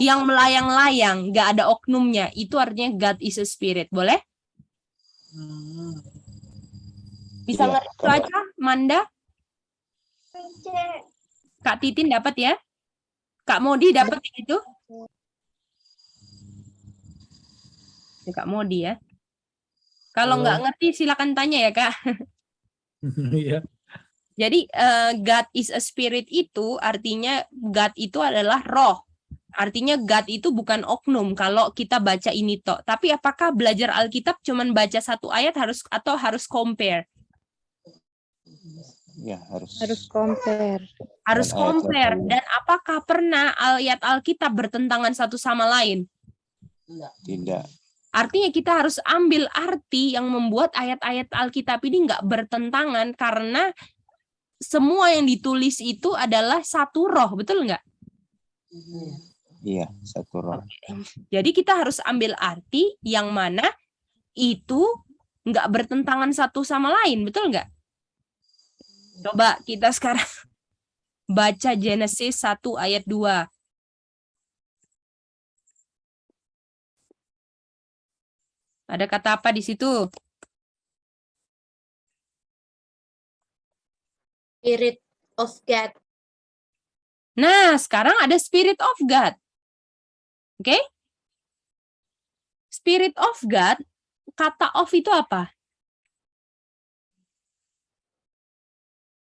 yang melayang-layang, nggak ada oknumnya. Itu artinya God is a spirit. Boleh? Bisa Iya, ngerti itu kalau- aja, Manda? Kak Titin dapat ya? Kak Modi dapat itu? Ya, Kak Modi ya. Kalau nggak ngerti silakan tanya ya, Kak. Iya. Jadi God is a spirit itu artinya God itu adalah roh. Artinya God itu bukan oknum kalau kita baca ini toh. Tapi apakah belajar Alkitab cuman baca satu ayat harus compare? Ya, harus. Harus compare. Harus Dan ayat compare. lain. Dan apakah pernah ayat Alkitab bertentangan satu sama lain? Tidak. Artinya kita harus ambil arti yang membuat ayat-ayat Alkitab ini nggak bertentangan karena semua yang ditulis itu adalah satu roh, betul nggak? Iya, satu roh. Jadi kita harus ambil arti yang mana itu nggak bertentangan satu sama lain, betul nggak? Coba kita sekarang baca Genesis 1 ayat 2. Ada kata apa di situ? Spirit of God. Nah, sekarang ada Spirit of God. Oke? Spirit of God, kata of itu apa?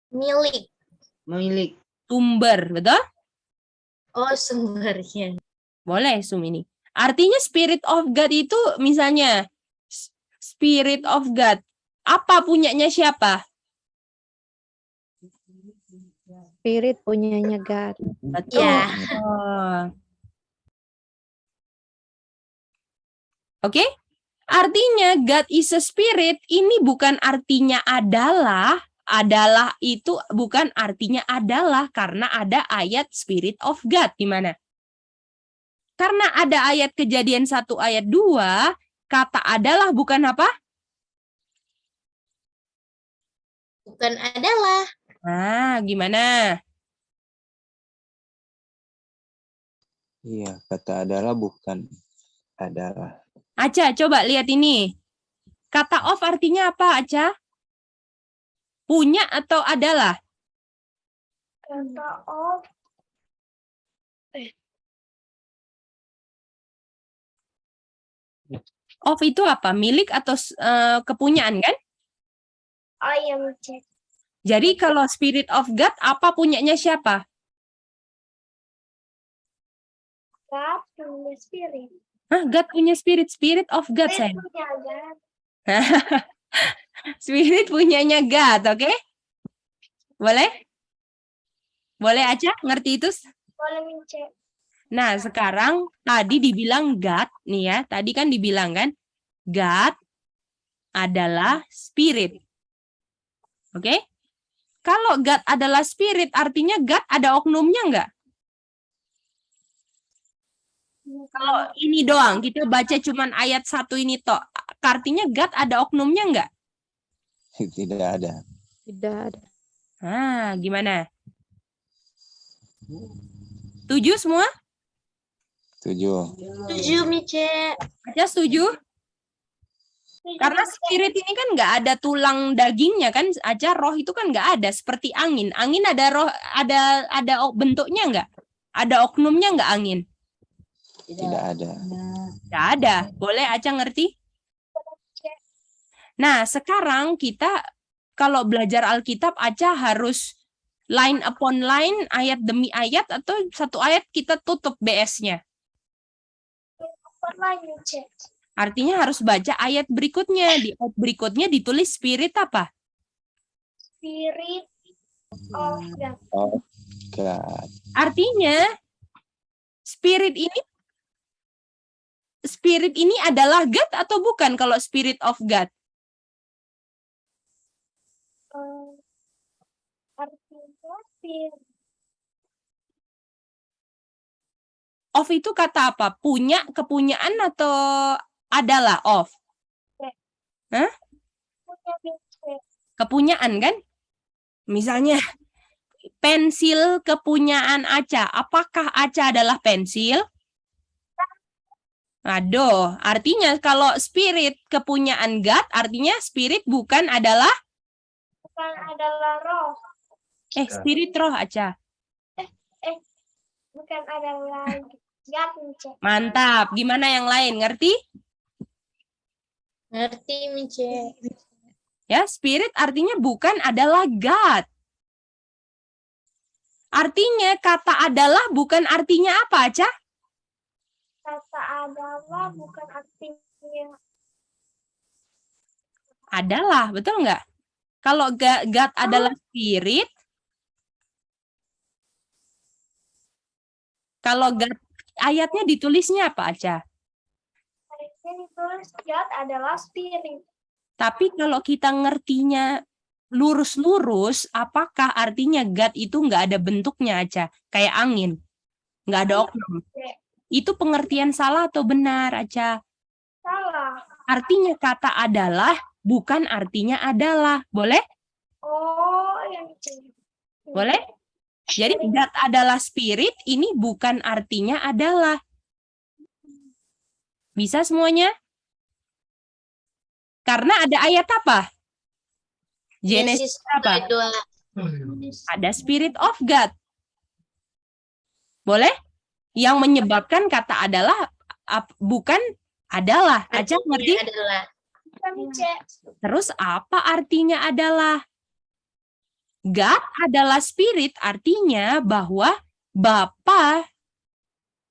Milik. Milik. Sumber, betul? Oh, sumbernya. Boleh, Sum ini. Artinya Spirit of God itu misalnya Spirit of God. Apa punyanya siapa? Spirit punyanya God. Betul. Ya. Oke? Artinya God is a spirit ini bukan artinya adalah itu bukan artinya adalah karena ada ayat Spirit of God. Gimana? Karena ada ayat Kejadian 1 ayat 2, kata adalah bukan apa? Bukan adalah. Nah, gimana? Iya, kata adalah bukan adalah. Aca, coba lihat ini. Kata of artinya apa, Aca? Punya atau adalah? Kata of. Of itu apa? Milik atau kepunyaan kan? I am check. Jadi kalau Spirit of God, apa punyanya siapa? God punya spirit. Hah, God punya Spirit. Spirit of God, Spirit sayang. punya God. Spirit punyanya God, oke? Boleh? Boleh aja ngerti itu? Boleh mencek. Nah, sekarang tadi dibilang God, nih ya. Tadi kan dibilang kan, God adalah Spirit. Oke? Kalau God adalah Spirit, artinya God ada oknumnya enggak? Kalau ini doang, kita baca cuman ayat 1 ini toh. Artinya God ada oknumnya enggak? Tidak ada. Tidak ada. Ah, gimana? Setuju semua? Setuju. Setuju, Mice. Aja setuju? Karena spirit ini kan nggak ada tulang dagingnya kan, aja roh itu kan nggak ada seperti angin. Angin ada roh, ada bentuknya nggak? Ada oknumnya nggak angin? Tidak ada. Nggak ada. Boleh aja ngerti? Nah, sekarang kita kalau belajar Alkitab aja harus line upon line, ayat demi ayat, atau satu ayat kita tutup BS-nya. Pernah mencek. Artinya harus baca ayat berikutnya. Di ayat berikutnya ditulis spirit apa? Spirit of God. Oh, God. Artinya spirit ini adalah God atau bukan kalau Spirit of God? Artinya spirit. Of itu kata apa? Punya, kepunyaan atau adalah of? Punya mencek. Kepunyaan kan? Misalnya pensil kepunyaan Aca. Apakah Aca adalah pensil? Aduh, artinya kalau spirit kepunyaan God, artinya spirit bukan adalah Bukan adalah roh. spirit roh Aca. Bukan adalah God, Mince. Mantap. Gimana yang lain? Ngerti? Ngerti, Mince. Ya, spirit artinya bukan adalah God. Artinya kata adalah bukan artinya apa, Aca? Kata adalah bukan artinya Adalah, betul nggak? Kalau God adalah spirit, kalau God, ayatnya ditulisnya apa, Aca? artinya ditulis God adalah spirit. Tapi kalau kita ngertinya lurus-lurus, apakah artinya God itu nggak ada bentuknya, Aca? Kayak angin, nggak ada oknum. Itu pengertian salah atau benar, Aca? Salah. Artinya kata adalah bukan artinya adalah. Boleh? Oh, yang itu. Boleh? Jadi God adalah spirit, ini bukan artinya adalah. Bisa semuanya? Karena ada ayat apa? Genesis apa? 2. Ada spirit of God. Boleh? Yang menyebabkan kata adalah bukan adalah. Aca ngerti? Adalah. Mince. Terus apa artinya adalah? God adalah spirit, artinya bahwa Bapa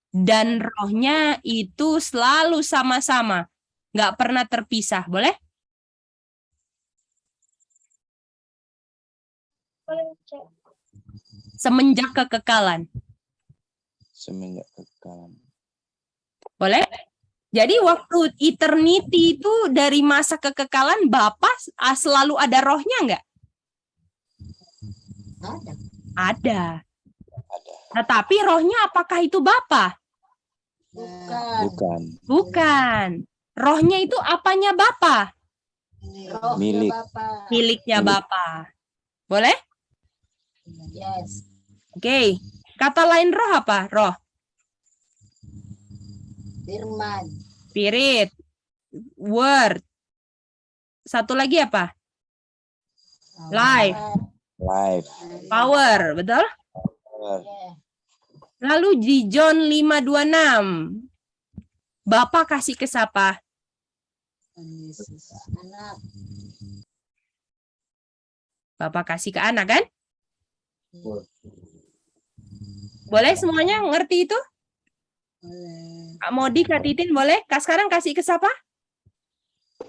dan rohnya itu selalu sama-sama. Nggak pernah terpisah. Boleh? Boleh, Mince. Semenjak kekekalan. Semenjak kekekalan. Boleh? Jadi waktu eternity itu dari masa kekekalan Bapa selalu ada rohnya nggak? Ada. Tetapi rohnya apakah itu Bapa? Bukan. Bukan. Rohnya itu apanya Bapa? Milik. Miliknya Bapa. Boleh? Yes. Oke. Kata lain roh apa? Roh. Firman. Spirit. Word. Satu lagi apa? Life. Life. Power. Betul? Lalu di John 5:26. Bapa kasih ke siapa? Anak. Bapa kasih ke anak kan? Boleh semuanya ngerti itu? Kak Modi, Kak Titin boleh? Kak sekarang kasih ke siapa?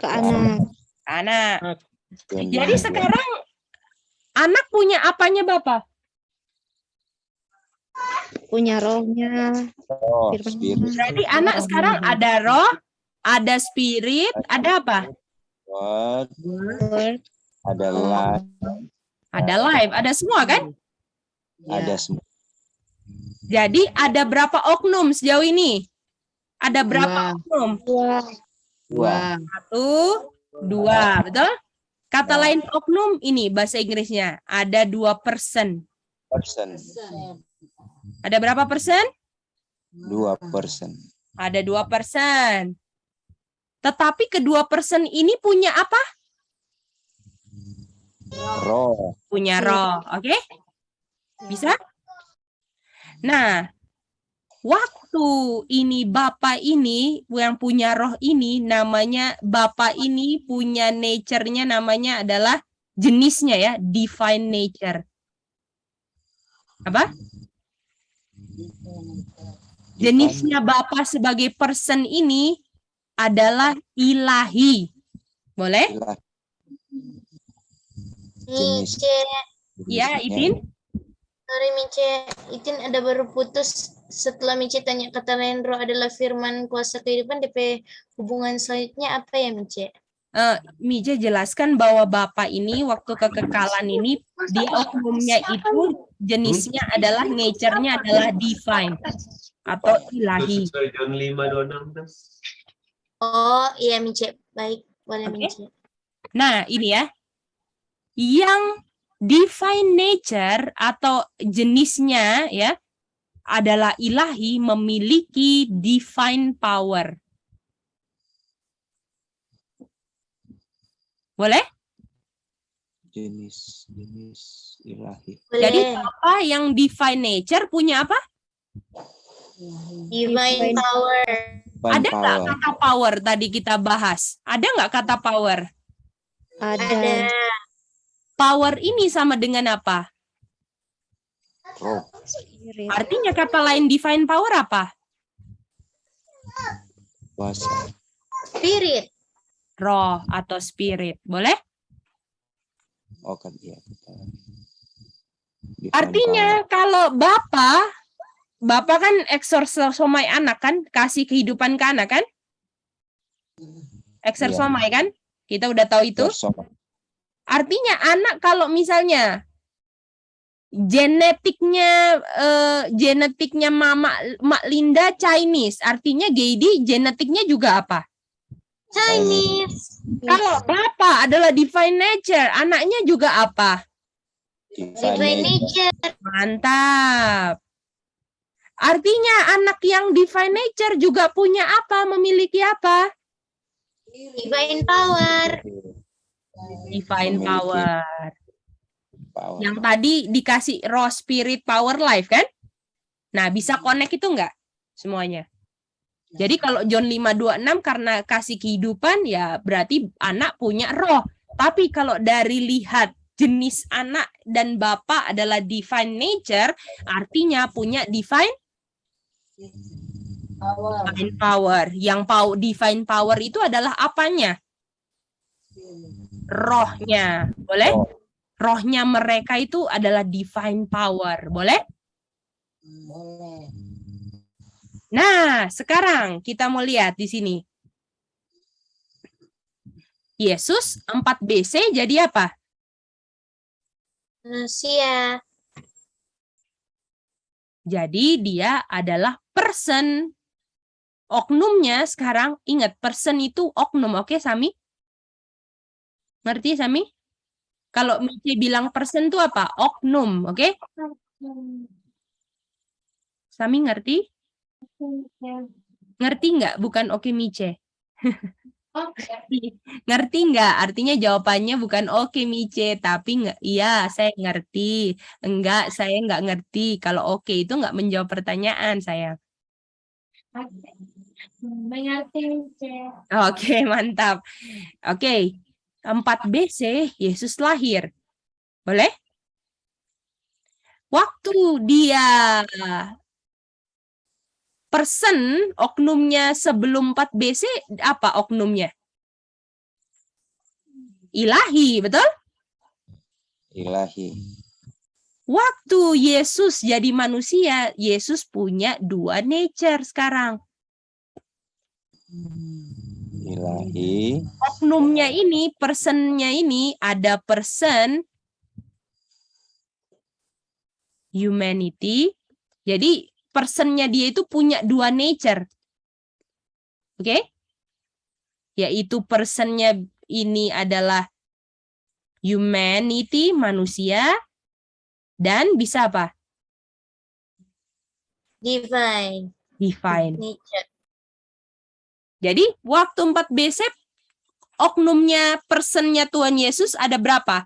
Ke anak. Anak. Jadi sekarang anak punya apanya Bapak? Punya rohnya. Oh, Firman. spirit. Berarti anak sekarang ada roh, ada spirit, ada apa? Word. Word. Ada life. Ada life, ada semua kan? Ada semua. Jadi ada berapa oknum sejauh ini? Ada berapa oknum? Dua. 1, 2, betul? Kata lain oknum ini bahasa Inggrisnya ada 2%. Person. Ada berapa persen? 2%. Ada 2%. Tetapi kedua persen ini punya apa? Roh. Punya roh, oke? Bisa? Nah, waktu ini Bapak ini yang punya roh ini namanya Bapak ini punya nature-nya namanya adalah jenisnya ya, divine nature. Apa? Jenisnya Bapak sebagai person ini adalah ilahi. Boleh? Jenis. Mince. Ya, Itin? Sorry Mince, Itin ada baru putus setelah Mince tanya kata lain roh adalah firman kuasa kehidupan, DP hubungan selanjutnya apa ya Mince? Mija jelaskan bahwa Bapak ini waktu kekekalan ini dia oknumnya itu jenisnya adalah nature-nya adalah divine atau ilahi. John 5:26. Oh iya Mince, baik boleh Oke. Mince. Nah, ini ya. Yang divine nature atau jenisnya ya adalah ilahi, memiliki divine power. Boleh? Jenis ilahi. Jadi Boleh. apa yang divine nature punya apa? Divine power. Divine Ada nggak power. kata power tadi kita bahas? Ada nggak kata power? Ada. Power ini sama dengan apa? Roh. Spirit. Artinya kata lain divine power apa? Kuasa. Spirit. Roh atau spirit. Boleh? Oh kan iya. Divine Artinya power. kalau Bapak kan exorsomai anak kan? Kasih kehidupan ke anak kan? Exorsomai kan? Kita udah tahu itu. Bersama. Artinya anak kalau misalnya genetiknya Mak Linda Chinese, artinya Geidi genetiknya juga apa? Chinese. Kalau Bapak adalah divine nature, anaknya juga apa? Divine nature. Mantap. Artinya anak yang divine nature juga punya apa? Memiliki apa? Divine power. Divine Memiliki power. power. Yang tadi dikasih raw spirit power life kan? Nah, bisa connect itu enggak semuanya? Jadi kalau John 5:26 karena kasih kehidupan ya berarti anak punya roh. Tapi kalau dari lihat jenis anak dan bapak adalah divine nature, artinya punya divine power. Yang divine power itu adalah apanya? Rohnya. Boleh? Roh. Rohnya mereka itu adalah divine power. Boleh? Nah, sekarang kita mau lihat di sini. Yesus 4 BC jadi apa? Manusia. Jadi dia adalah person. Oknumnya sekarang, ingat person itu oknum. Oke, Sami? Ngerti, Sami? Kalau Mice bilang person itu apa? Oknum, oke? Sami ngerti? Ngerti nggak? Bukan oke Mice. Ngerti nggak? Artinya jawabannya bukan oke Mice, tapi nggak. Iya, saya ngerti. Enggak, saya nggak ngerti. Kalau oke itu nggak menjawab pertanyaan, sayang. Oke, mantap. Oke, 4 BC Yesus lahir. Boleh? Waktu dia person, oknumnya sebelum 4 BC, apa oknumnya? Ilahi, betul? Ilahi. Waktu Yesus jadi manusia, Yesus punya 2 nature sekarang. Ilahi. Oknumnya ini, personnya ini, ada person humanity. Jadi personnya dia itu punya 2 nature. Oke? Yaitu personnya ini adalah humanity, manusia, dan bisa apa? Divine. Divine. Nature. Jadi waktu 4 BC oknumnya personnya Tuhan Yesus ada berapa?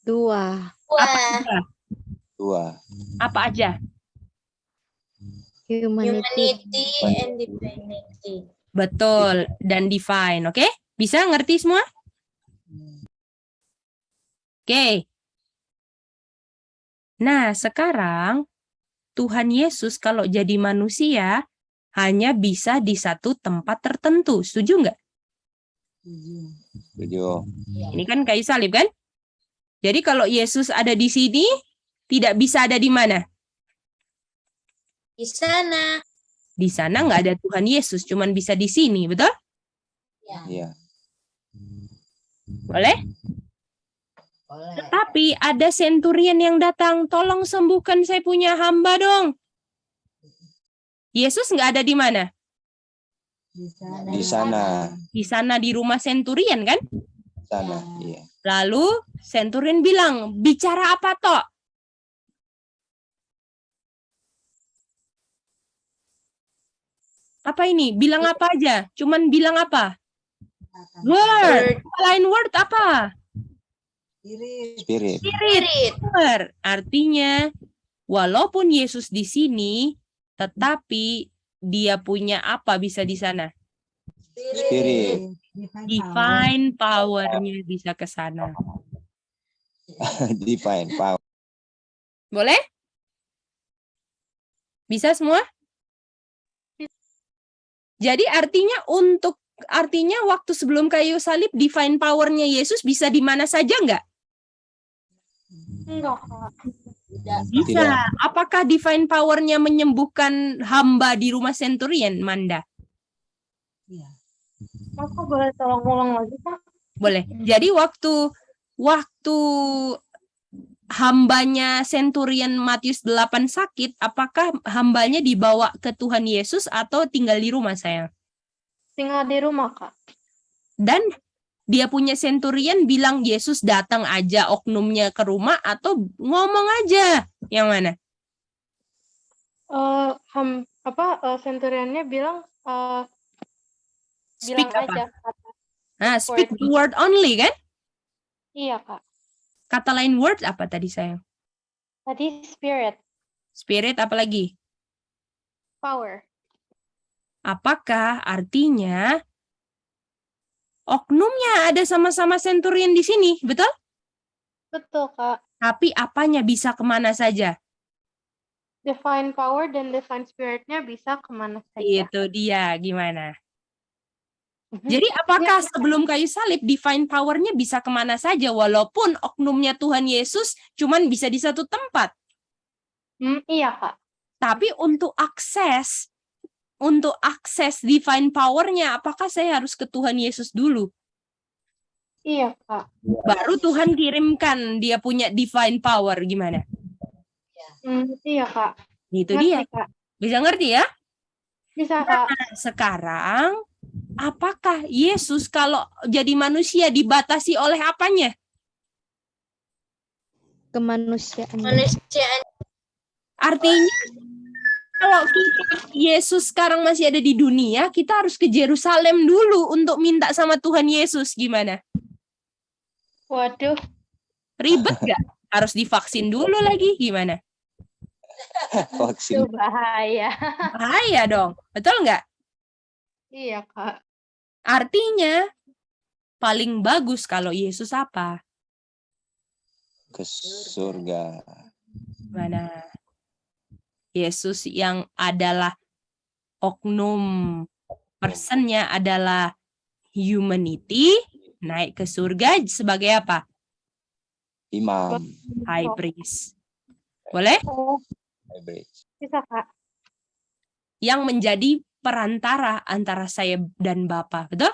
2. Apa Wah. aja? 2. Apa aja? Humanity. Humanity and divinity. Betul, dan divine, oke? Bisa ngerti semua? Oke. Nah, sekarang Tuhan Yesus kalau jadi manusia hanya bisa di satu tempat tertentu. Setuju nggak? Setuju. Ini kan kayu salib kan? Jadi kalau Yesus ada di sini, tidak bisa ada di mana? Di sana. Di sana nggak ada Tuhan Yesus, cuman bisa di sini, betul? Iya. Boleh? Tetapi ada senturion yang datang, tolong sembuhkan saya punya hamba dong. Yesus nggak ada di mana? Di sana. Di sana di rumah senturion kan? Sana, iya. Lalu Centurion bilang, bicara apa toh? Apa ini? Bilang apa aja? Cuman bilang apa? Word. Lain word apa? Spirit. Spirit. Benar. Artinya, walaupun Yesus di sini, tetapi dia punya apa bisa di sana? Spirit. Divine power-nya bisa ke sana. Divine power. Boleh? Bisa semua? Jadi artinya waktu sebelum kayu salib divine power-nya Yesus bisa di mana saja nggak? Enggak, Kak. Bisa. Tidak. Apakah divine power-nya menyembuhkan hamba di rumah Centurion, Manda? Maka boleh tolong ulang lagi, Kak? Boleh. Jadi waktu hambanya Centurion Matius 8 sakit, apakah hambanya dibawa ke Tuhan Yesus atau tinggal di rumah, sayang? Tinggal di rumah, Kak. Dan dia punya Centurion bilang Yesus datang aja oknumnya ke rumah atau ngomong aja? Yang mana? Centurionnya bilang Speak bilang apa? aja. Nah, speak the word only, kan? Iya, Kak. Kata lain word apa tadi, sayang? Tadi spirit, Spirit apa lagi? power. Apakah artinya oknumnya ada sama-sama Centurion di sini, betul? Betul, Kak. Tapi apanya bisa kemana saja? Divine power dan divine spiritnya bisa kemana saja. Itu dia, gimana? Jadi apakah sebelum kayu salib divine power-nya bisa kemana saja walaupun oknumnya Tuhan Yesus cuman bisa di satu tempat? Iya, Kak. Tapi untuk akses divine power-nya apakah saya harus ke Tuhan Yesus dulu? Iya, Kak. Baru Tuhan kirimkan dia punya divine power, gimana? Iya, Kak. Itu Ngerti, dia. Kak. Bisa ngerti ya? Bisa, Kak. Sekarang apakah Yesus kalau jadi manusia dibatasi oleh apanya? Kemanusiaan. Manusiaan. Artinya kalau Yesus sekarang masih ada di dunia, kita harus ke Yerusalem dulu untuk minta sama Tuhan Yesus, gimana? Waduh. Ribet gak? Harus divaksin dulu lagi, gimana? Vaksin. Itu bahaya. Bahaya dong, betul nggak? Iya, Kak. Artinya paling bagus kalau Yesus apa? Ke surga. Mana? Yesus yang adalah oknum personnya adalah humanity, naik ke surga sebagai apa? Imam. High priest. Boleh? Oh, Hybrid. bisa, Kak. Yang menjadi perantara antara saya dan Bapa. Betul?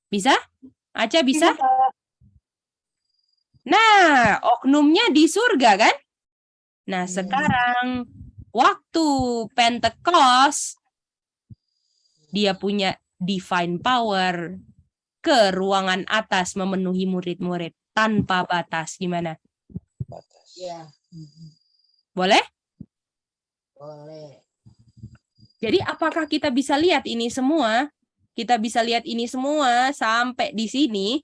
Bisa? Aca bisa? Kak. Nah, oknumnya di surga kan? Nah, sekarang waktu Pentecost dia punya divine power ke ruangan atas memenuhi murid-murid tanpa batas. Gimana? Batas. Boleh? Boleh. Jadi apakah kita bisa lihat ini semua? Kita bisa lihat ini semua sampai di sini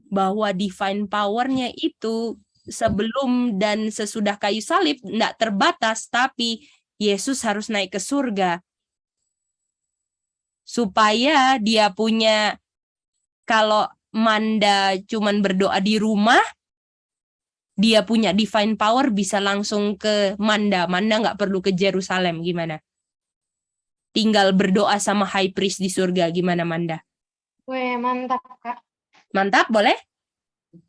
bahwa divine power-nya itu sebelum dan sesudah kayu salib tidak terbatas, tapi Yesus harus naik ke surga supaya dia punya, kalau Manda cuman berdoa di rumah, dia punya divine power bisa langsung ke Manda. Manda nggak perlu ke Yerusalem, gimana? Tinggal berdoa sama high priest di surga, gimana Manda? Weh, mantap, Kak. Mantap, boleh?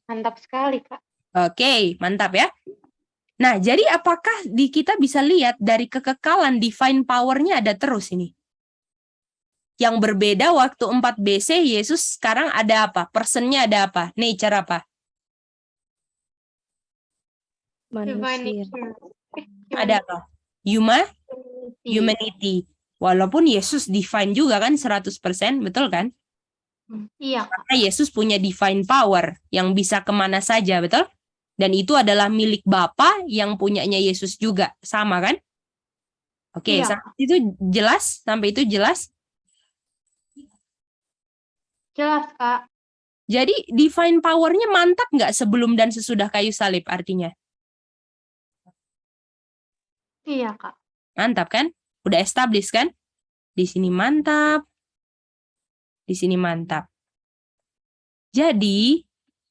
Mantap sekali, Kak. Oke, mantap ya. Nah, jadi apakah kita bisa lihat dari kekekalan divine power-nya ada terus ini? Yang berbeda waktu 4 BC, Yesus sekarang ada apa? Person-nya ada apa? Nature apa? Divine Manusia. nature. Ada apa? Humanity. Walaupun Yesus divine juga kan 100%, betul kan? Iya, Kak. Karena Yesus punya divine power yang bisa kemana saja, betul? Dan itu adalah milik Bapa yang punyanya Yesus juga, sama kan? Oke, Iya. sampai itu jelas? Sampai itu jelas? Jelas, Kak. Jadi divine power-nya mantap nggak sebelum dan sesudah kayu salib artinya? Iya, Kak. Mantap kan? Udah established kan? Di sini mantap. Di sini mantap. Jadi,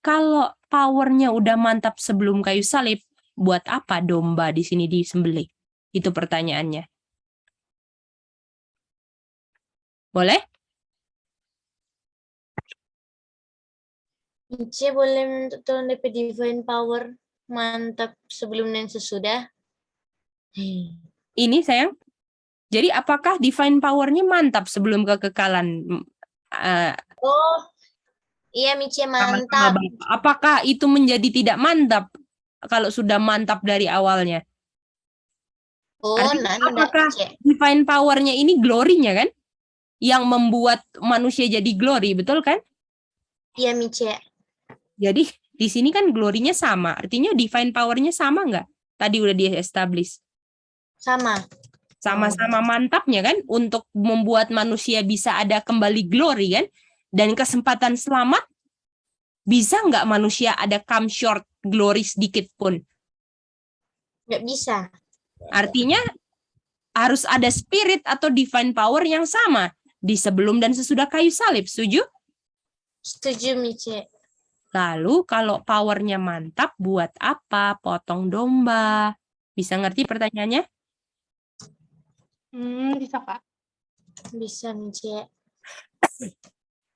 kalau powernya udah mantap sebelum kayu salib, buat apa domba di sini disembelih? Itu pertanyaannya. Boleh? Mice boleh minta tolong DP divine power mantap sebelum dan sesudah. Ini sayang. Jadi apakah divine power-nya mantap sebelum kekekalan? Oh, iya Mice Sama-sama mantap. Bapak? Apakah itu menjadi tidak mantap kalau sudah mantap dari awalnya? Oh, Artinya nanda apakah Mice. divine power-nya ini glory-nya kan? Yang membuat manusia jadi glory, betul kan? Iya Mice. Jadi di sini kan glory-nya sama. Artinya divine power-nya sama nggak? Tadi udah di-establish. Sama. Sama-sama mantapnya kan? Untuk membuat manusia bisa ada kembali glory kan? Dan kesempatan selamat, bisa nggak manusia ada come short glory sedikit pun? Nggak bisa. Artinya harus ada spirit atau divine power yang sama di sebelum dan sesudah kayu salib. Setuju? Setuju Mice. Lalu kalau powernya mantap, buat apa potong domba? Bisa ngerti pertanyaannya? Bisa, Kak. Bisa Mice.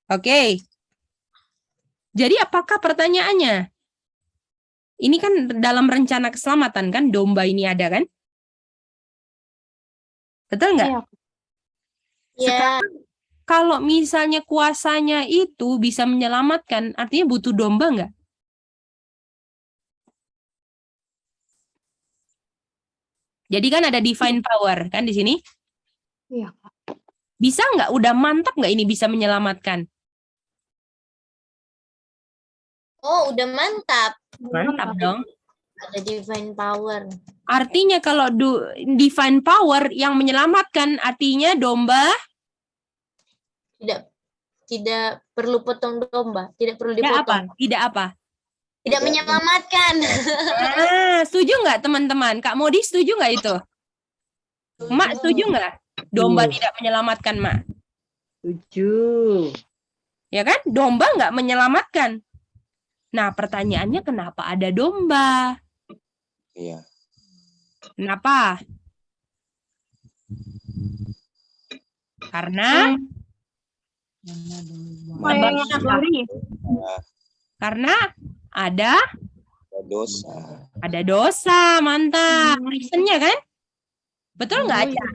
Oke. Jadi apakah pertanyaannya? Ini kan dalam rencana keselamatan kan, domba ini ada kan? Betul nggak? Iya. Iya. Kalau misalnya kuasanya itu bisa menyelamatkan, artinya butuh domba nggak? Jadi kan ada divine power kan di sini? Iya, Kak. Bisa nggak? Udah mantap nggak ini bisa menyelamatkan? Oh, udah mantap. Mantap dong. Ada divine power. Artinya kalau divine power yang menyelamatkan, artinya domba Tidak perlu potong domba. Tidak perlu tidak apa? dipotong. Tidak apa? Tidak menyelamatkan. Setuju nggak teman-teman? Kak Modi setuju nggak itu? Mak setuju nggak? Domba tidak menyelamatkan, Mak. Setuju. Ya kan? Domba nggak menyelamatkan. Nah, pertanyaannya kenapa ada domba? Iya. Kenapa? Karena sebabnya apa? Karena ada Dosa. dosa, mantap. Reasonnya kan? Betul nggak, Aca?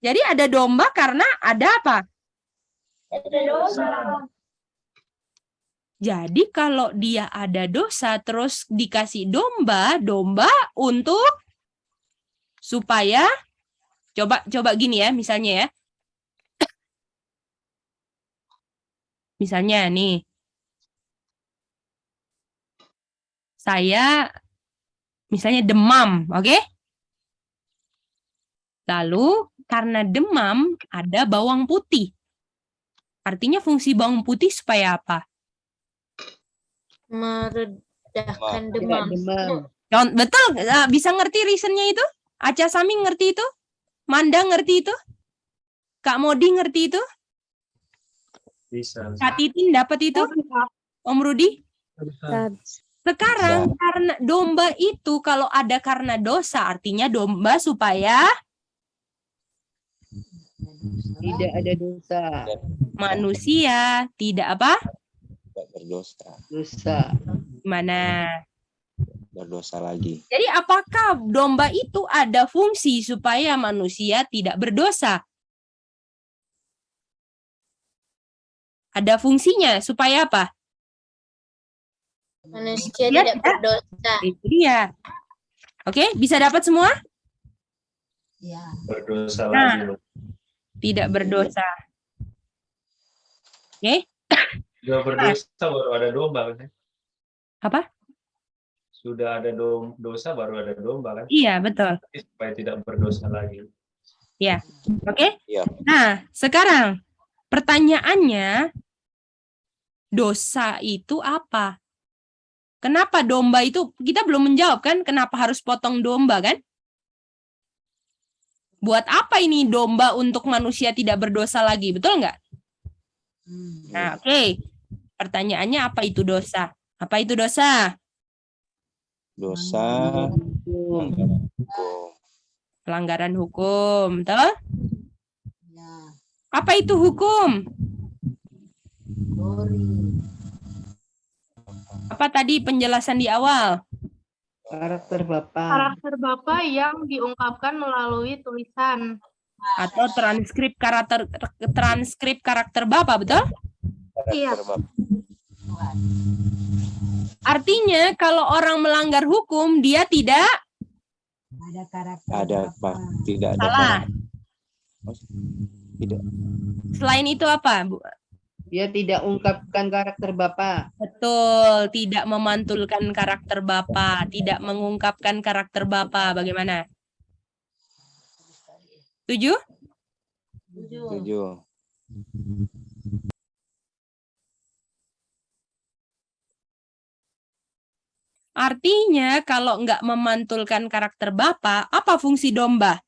Jadi ada domba karena ada apa? Ada dosa. Jadi kalau dia ada dosa terus dikasih domba untuk supaya coba gini ya, misalnya ya. Misalnya nih. Saya misalnya demam, oke? Lalu karena demam ada bawang putih. Artinya fungsi bawang putih supaya apa? Meredahkan Tidak demam. demam. Betul, bisa ngerti reasonnya itu? Aca Sami ngerti itu? Manda ngerti itu? Kak Modi ngerti itu? Bisa. Kak Titin dapat itu? Om Rudi? Sekarang Bisa. karena domba itu kalau ada karena dosa, artinya domba supaya Tidak ada dosa. manusia tidak apa? Tidak berdosa. Dosa. Gimana? Berdosa lagi. Jadi apakah domba itu ada fungsi supaya manusia tidak berdosa? Ada fungsinya supaya apa? Manusia Dia tidak berdosa. Itu dia. Oke, bisa dapat semua? Berdosa Nah. lagi. Tidak berdosa. Oke? Sudah berdosa baru ada domba kan? Apa? Sudah ada dosa baru ada domba kan? Iya, betul. Supaya tidak berdosa lagi. Ya. Oke? Iya. Nah, sekarang pertanyaannya, dosa itu apa? Kenapa domba itu, kita belum menjawab kan, kenapa harus potong domba kan? Buat apa ini domba untuk manusia tidak berdosa lagi, betul nggak? Nah, oke. Pertanyaannya apa itu dosa? Apa itu dosa? Dosa Hukum. hukum. Pelanggaran hukum, betul? Apa itu hukum? Apa tadi penjelasan di awal? Karakter Bapak. Karakter Bapak yang diungkapkan melalui tulisan. Atau transkrip karakter Bapak, betul? Iya. Karakter Bapak. Artinya kalau orang melanggar hukum, dia tidak Ada apa? Tidak ada salah. Tidak. Selain itu apa, Bu? Dia tidak ungkapkan karakter Bapak. Betul, tidak memantulkan karakter Bapak, tidak mengungkapkan karakter Bapak. Bagaimana? Setuju? Setuju. Artinya kalau nggak memantulkan karakter Bapak, apa fungsi domba?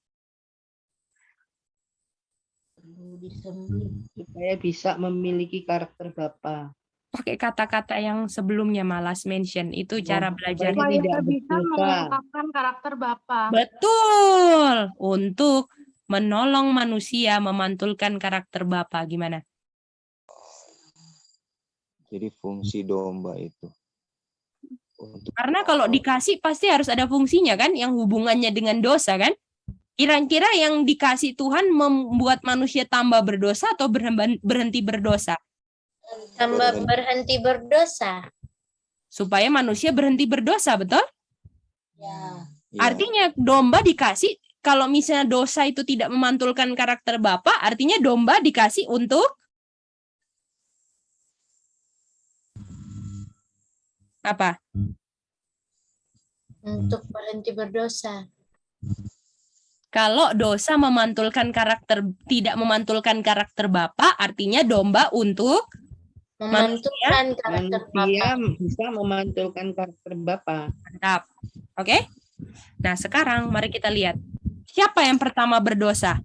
Supaya bisa memiliki karakter Bapak. Pakai kata-kata yang sebelumnya malas mention, itu cara belajar. Supaya Supaya tidak bisa berdosa. mengungkapkan karakter Bapak. Betul, untuk menolong manusia memantulkan karakter Bapak. Gimana? Jadi fungsi domba itu. Untuk Karena kalau dikasih pasti harus ada fungsinya kan, yang hubungannya dengan dosa kan? Kira-kira yang dikasih Tuhan membuat manusia tambah berdosa atau berhenti berdosa? Tambah berhenti berdosa. Supaya manusia berhenti berdosa, betul? Iya. Artinya domba dikasih, kalau misalnya dosa itu tidak memantulkan karakter Bapa, artinya domba dikasih untuk apa? Untuk berhenti berdosa. Kalau dosa memantulkan karakter, tidak memantulkan karakter Bapa, artinya domba untuk Memantulkan karakter Manusia Bapak. bisa memantulkan karakter Bapak. mantap. Oke? Nah, sekarang mari kita lihat. Siapa yang pertama berdosa?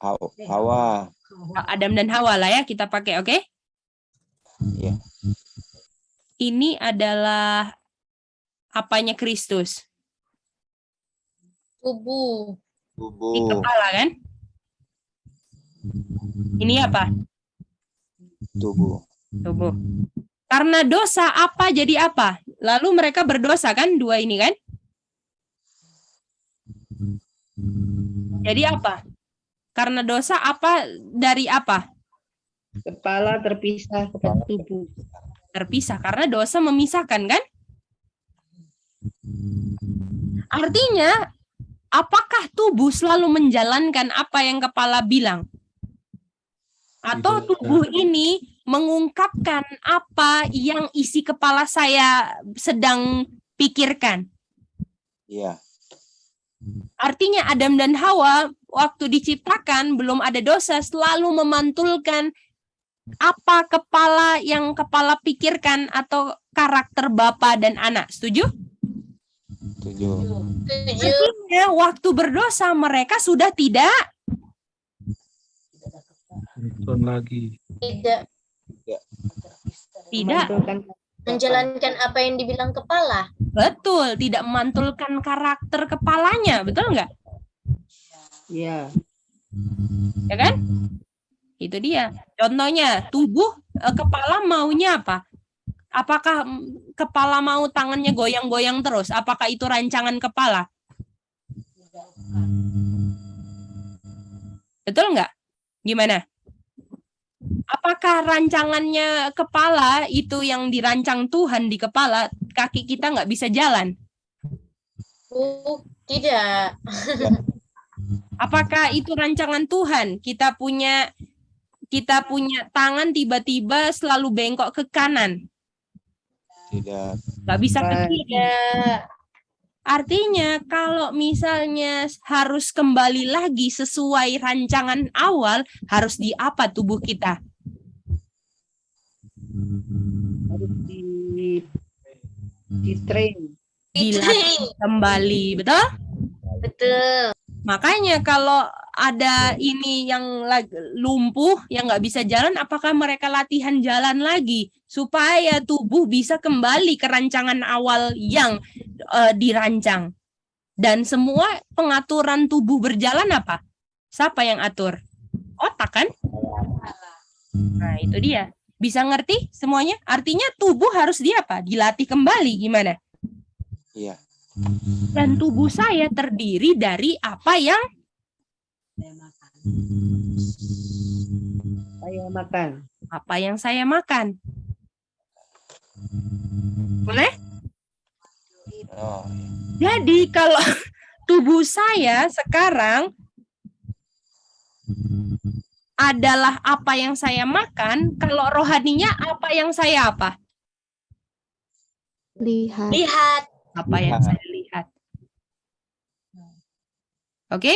Hawa. Adam dan Hawa lah ya, kita pakai, oke? Iya. Ini adalah apanya Kristus? Tubuh. Di Tubuh. kepala kan? Ini apa? Tubuh. Tubuh. Karena dosa apa jadi apa? Lalu mereka berdosa kan, dua ini kan? Jadi apa? Karena dosa apa dari apa? Kepala terpisah dengan tubuh. Terpisah karena dosa memisahkan kan? Artinya apakah tubuh selalu menjalankan apa yang kepala bilang? Atau Tidak. tubuh ini mengungkapkan apa yang isi kepala saya sedang pikirkan? Iya. Artinya Adam dan Hawa waktu diciptakan belum ada dosa, selalu memantulkan apa kepala yang kepala pikirkan atau karakter bapa dan anak. Setuju? Setuju. Tujuh. Artinya waktu berdosa mereka sudah tidak Nonton lagi. Tidak Memantulkan menjalankan apa yang dibilang kepala. betul, tidak memantulkan karakter kepalanya, betul nggak? ya. Ya kan? Itu dia. Contohnya, tubuh kepala maunya apa? Apakah kepala mau tangannya goyang-goyang terus? Apakah itu rancangan kepala? Betul nggak? Gimana? Apakah rancangannya kepala itu yang dirancang Tuhan di kepala, kaki kita nggak bisa jalan? Tidak. Apakah itu rancangan Tuhan? Kita punya tangan tiba-tiba selalu bengkok ke kanan. Tidak. Nggak bisa ke Baik. kiri. Tidak. Artinya kalau misalnya harus kembali lagi sesuai rancangan awal, harus di apa tubuh kita? Harus di train. Dilatih kembali, betul? Betul. Makanya kalau ada ini yang lumpuh, yang nggak bisa jalan, apakah mereka latihan jalan lagi supaya tubuh bisa kembali ke rancangan awal yang dirancang? Dan semua pengaturan tubuh berjalan apa? Siapa yang atur? Otak kan? Nah itu dia. Bisa ngerti semuanya? Artinya tubuh harus dilatih kembali gimana? Iya. Dan tubuh saya terdiri dari apa yang Saya makan. apa yang saya makan. Boleh? Oh, Jadi kalau tubuh saya sekarang adalah apa yang saya makan, kalau rohaninya apa yang saya apa? Lihat. Lihat. Apa yang Lihat. saya lihat. Oke?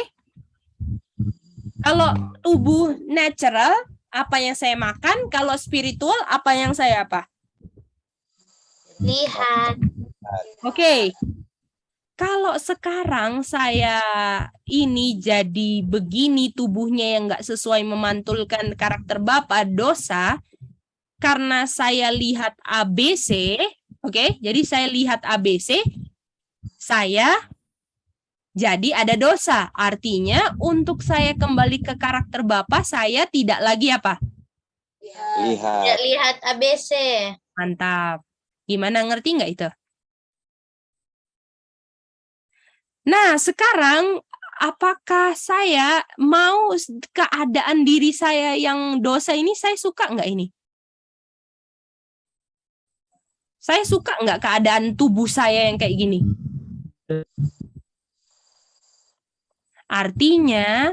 Kalau tubuh natural, apa yang saya makan, kalau spiritual, apa yang saya apa? Lihat. Oke. Kalau sekarang saya ini jadi begini tubuhnya yang nggak sesuai memantulkan karakter Bapak, dosa, karena saya lihat ABC, oke? Jadi saya lihat ABC, saya jadi ada dosa. Artinya untuk saya kembali ke karakter Bapak, saya tidak lagi apa? lihat. Tidak lihat ABC. Mantap. Gimana, ngerti nggak itu? Nah, sekarang apakah saya mau keadaan diri saya yang dosa ini, saya suka nggak ini? Saya suka nggak keadaan tubuh saya yang kayak gini? Artinya,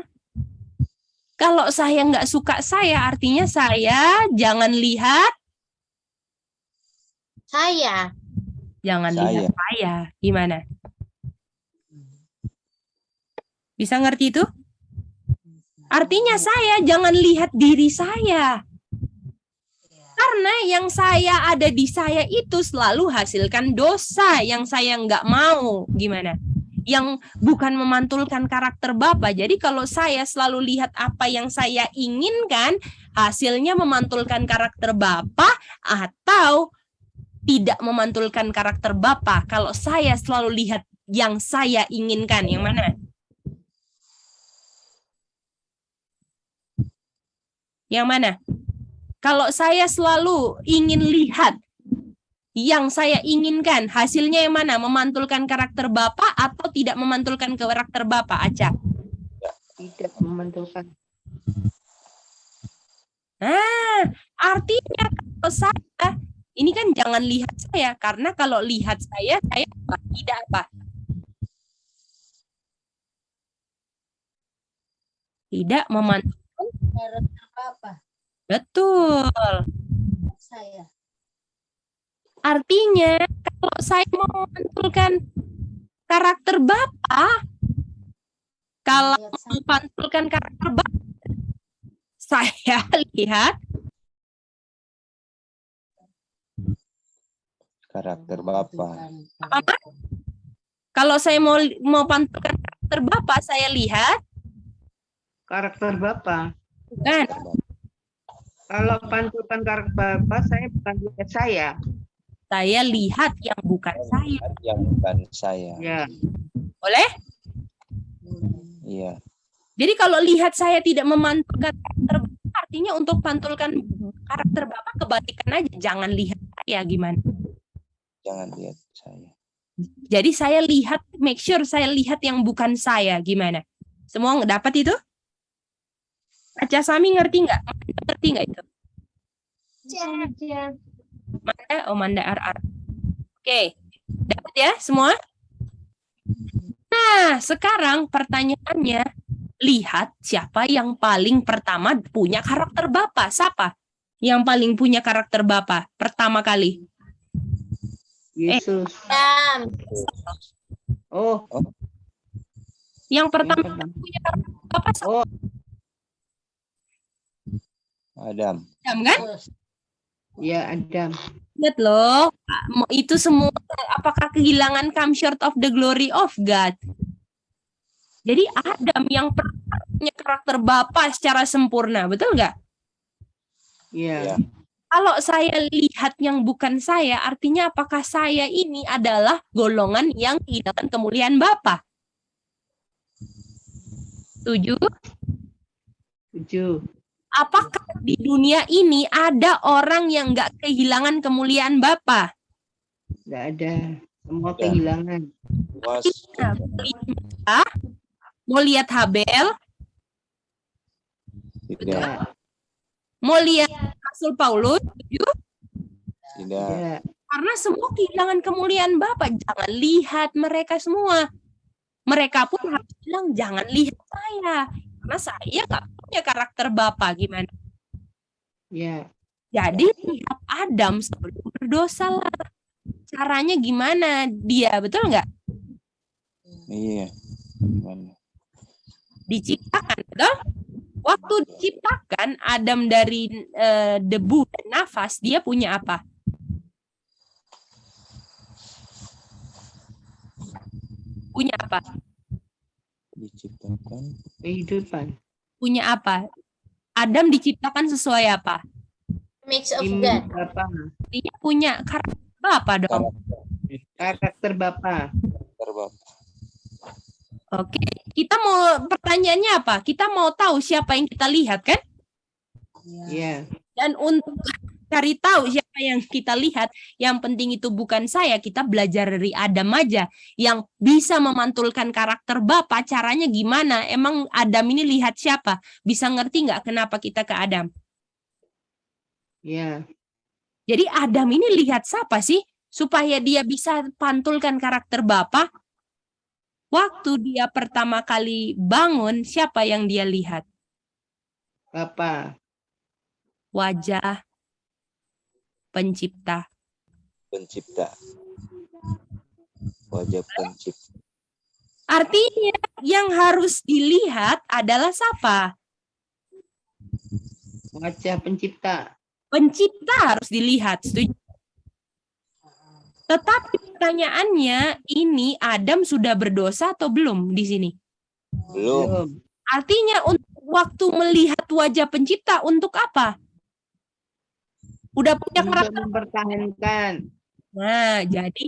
kalau saya nggak suka saya, artinya saya jangan lihat, Saya. jangan Saya. lihat saya. Gimana? Bisa ngerti itu? Artinya saya jangan lihat diri saya. Karena yang saya ada di saya itu selalu hasilkan dosa yang saya nggak mau. Gimana? Yang bukan memantulkan karakter Bapa. Jadi kalau saya selalu lihat apa yang saya inginkan, hasilnya memantulkan karakter Bapa atau tidak memantulkan karakter Bapa. Kalau saya selalu lihat yang saya inginkan, yang mana? Yang mana? Kalau saya selalu ingin lihat yang saya inginkan, hasilnya yang mana? Memantulkan karakter Bapak atau tidak memantulkan karakter Bapak, Aca? Tidak memantulkan. Nah, artinya kalau saya, ini kan jangan lihat saya, karena kalau lihat saya apa? Tidak apa? Tidak memantulkan. Betul. Saya. Artinya kalau saya mau memantulkan karakter Bapak, kalau memantulkan karakter Bapak, saya lihat Karakter Bapak. apa? Kalau saya mau pantulkan karakter Bapak, saya lihat Karakter Bapak. kan? Kalau pantulkan karakter Bapak, saya bukan lihat saya. Saya lihat yang bukan saya. Yang bukan saya. Ya. Boleh? Iya. Jadi kalau lihat saya tidak memantulkan karakter Bapak, artinya untuk pantulkan karakter Bapak kebalikan aja. Jangan lihat saya, gimana? Jangan lihat saya. Jadi saya lihat, make sure saya lihat yang bukan saya, gimana? Semua dapat itu? Aca Sami ngerti nggak? Ngerti nggak itu? Manda, oh Manda RR. Oke, dapat ya semua? Nah, sekarang pertanyaannya, lihat siapa yang paling pertama punya karakter Bapa. Siapa yang paling punya karakter Bapa pertama kali? Yesus. Adam. Oh, Yang yang pertama pertama. punya karakter Bapa siapa? Oh, Adam. Adam, kan? ya Adam. Lihat loh, itu semua apakah kehilangan come short of the glory of God? Jadi Adam yang pertama punya karakter Bapa secara sempurna, betul nggak? Ya. Ya. Kalau saya lihat yang bukan saya, artinya apakah saya ini adalah golongan yang kehilangan kemuliaan Bapa? Setuju? 7. Apakah di dunia ini ada orang yang nggak kehilangan kemuliaan Bapa? Tidak ada. Semua Ya. kehilangan. Was. Mau lihat Habel? Tidak. Tidak. Mau lihat Rasul Paulus? Setuju? Tidak. Tidak. Karena semua kehilangan kemuliaan Bapa. Jangan lihat mereka semua. Mereka pun harus bilang, jangan lihat saya. Karena saya nggak punya karakter Bapa. Gimana? Ya. Jadi lihat Adam sebelum berdosa lah. Caranya gimana dia, betul nggak? Iya. Gimana? Diciptakan, betul? Waktu diciptakan Adam dari debu dan nafas, dia punya apa? Punya apa? Diciptakan. Kehidupan. Punya apa? Adam diciptakan sesuai apa? Image of Image God. Bapa. Dia punya karakter Bapa dong. Karakter Bapa. Terbang. Oke, kita mau pertanyaannya apa? Kita mau tahu siapa yang kita lihat, kan? Ya. Dan untuk cari tahu siapa yang kita lihat, yang penting itu bukan saya, kita belajar dari Adam aja yang bisa memantulkan karakter Bapa. Caranya gimana? Emang Adam ini lihat siapa? Bisa ngerti nggak kenapa kita ke Adam? Ya. Jadi Adam ini lihat siapa sih supaya dia bisa pantulkan karakter Bapa? Waktu dia pertama kali bangun, siapa yang dia lihat? Bapa. Wajah pencipta. Pencipta. Wajah pencipta. Artinya yang harus dilihat adalah siapa? Wajah pencipta. Pencipta harus dilihat. Setuju? Tetapi pertanyaannya, ini Adam sudah berdosa atau belum di sini? Belum. Belum. Artinya untuk waktu melihat wajah pencipta untuk apa? Udah punya Untuk karakter. mempertahankan. Nah, jadi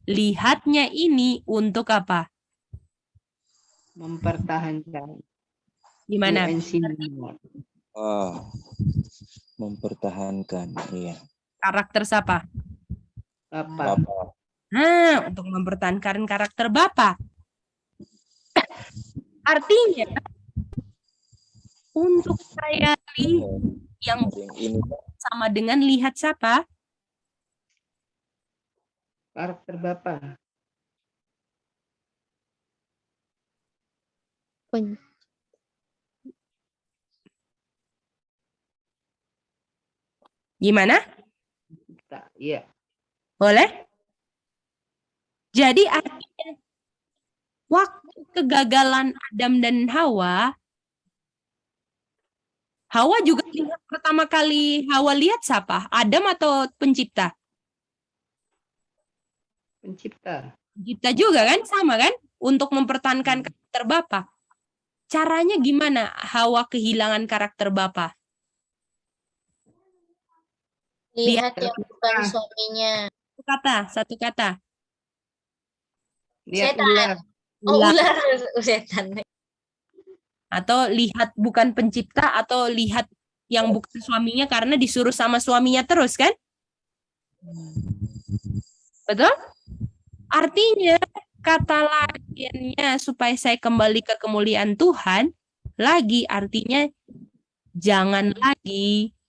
lihatnya ini untuk apa? Mempertahankan. Gimana? Oh. Mempertahankan. Iya. Karakter siapa? Bapa. Bapak. Nah, untuk mempertahankan karakter Bapa. Artinya, untuk saya lihat yang Yang ini sama dengan lihat siapa? Karakter Bapa. Pen- Gimana? Iya. Boleh? Jadi artinya waktu kegagalan Adam dan Hawa, Hawa juga lihat pertama kali Hawa lihat siapa? Adam atau pencipta? Pencipta. Pencipta juga kan? Sama kan? Untuk mempertahankan karakter Bapa. Caranya gimana Hawa kehilangan karakter Bapa? Lihat yang bukan suaminya. Satu kata. Lihat Setan. ular. Oh, Ular. ular. Setan. Atau lihat bukan pencipta, atau lihat yang bukan suaminya karena disuruh sama suaminya terus kan? Betul? Artinya kata lainnya supaya saya kembali ke kemuliaan Tuhan, lagi artinya jangan lagi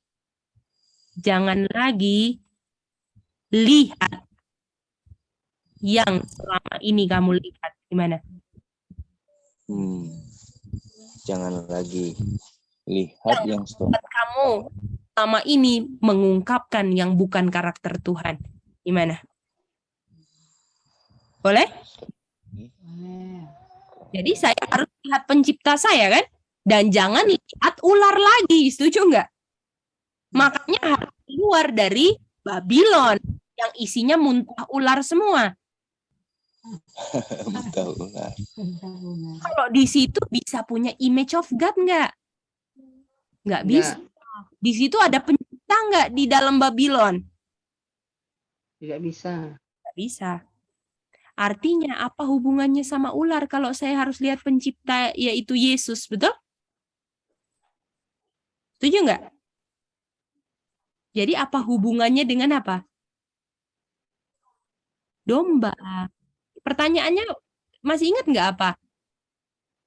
lihat yang selama ini kamu lihat. Gimana? Jangan lagi lihat yang Kamu selama ini mengungkapkan yang bukan karakter Tuhan. Gimana? Boleh? Jadi saya harus lihat pencipta saya kan? Dan jangan lihat ular lagi. Setuju nggak? Makanya harus keluar dari Babylon yang isinya muntah ular semua. muntah ular. Kalau di situ bisa punya image of God nggak? Nggak bisa. Di situ ada pencipta nggak di dalam Babylon? Tidak bisa. Nggak bisa. Artinya apa hubungannya sama ular kalau saya harus lihat pencipta yaitu Yesus, betul? Setuju nggak? Jadi apa hubungannya dengan apa? Domba. Pertanyaannya masih ingat nggak apa?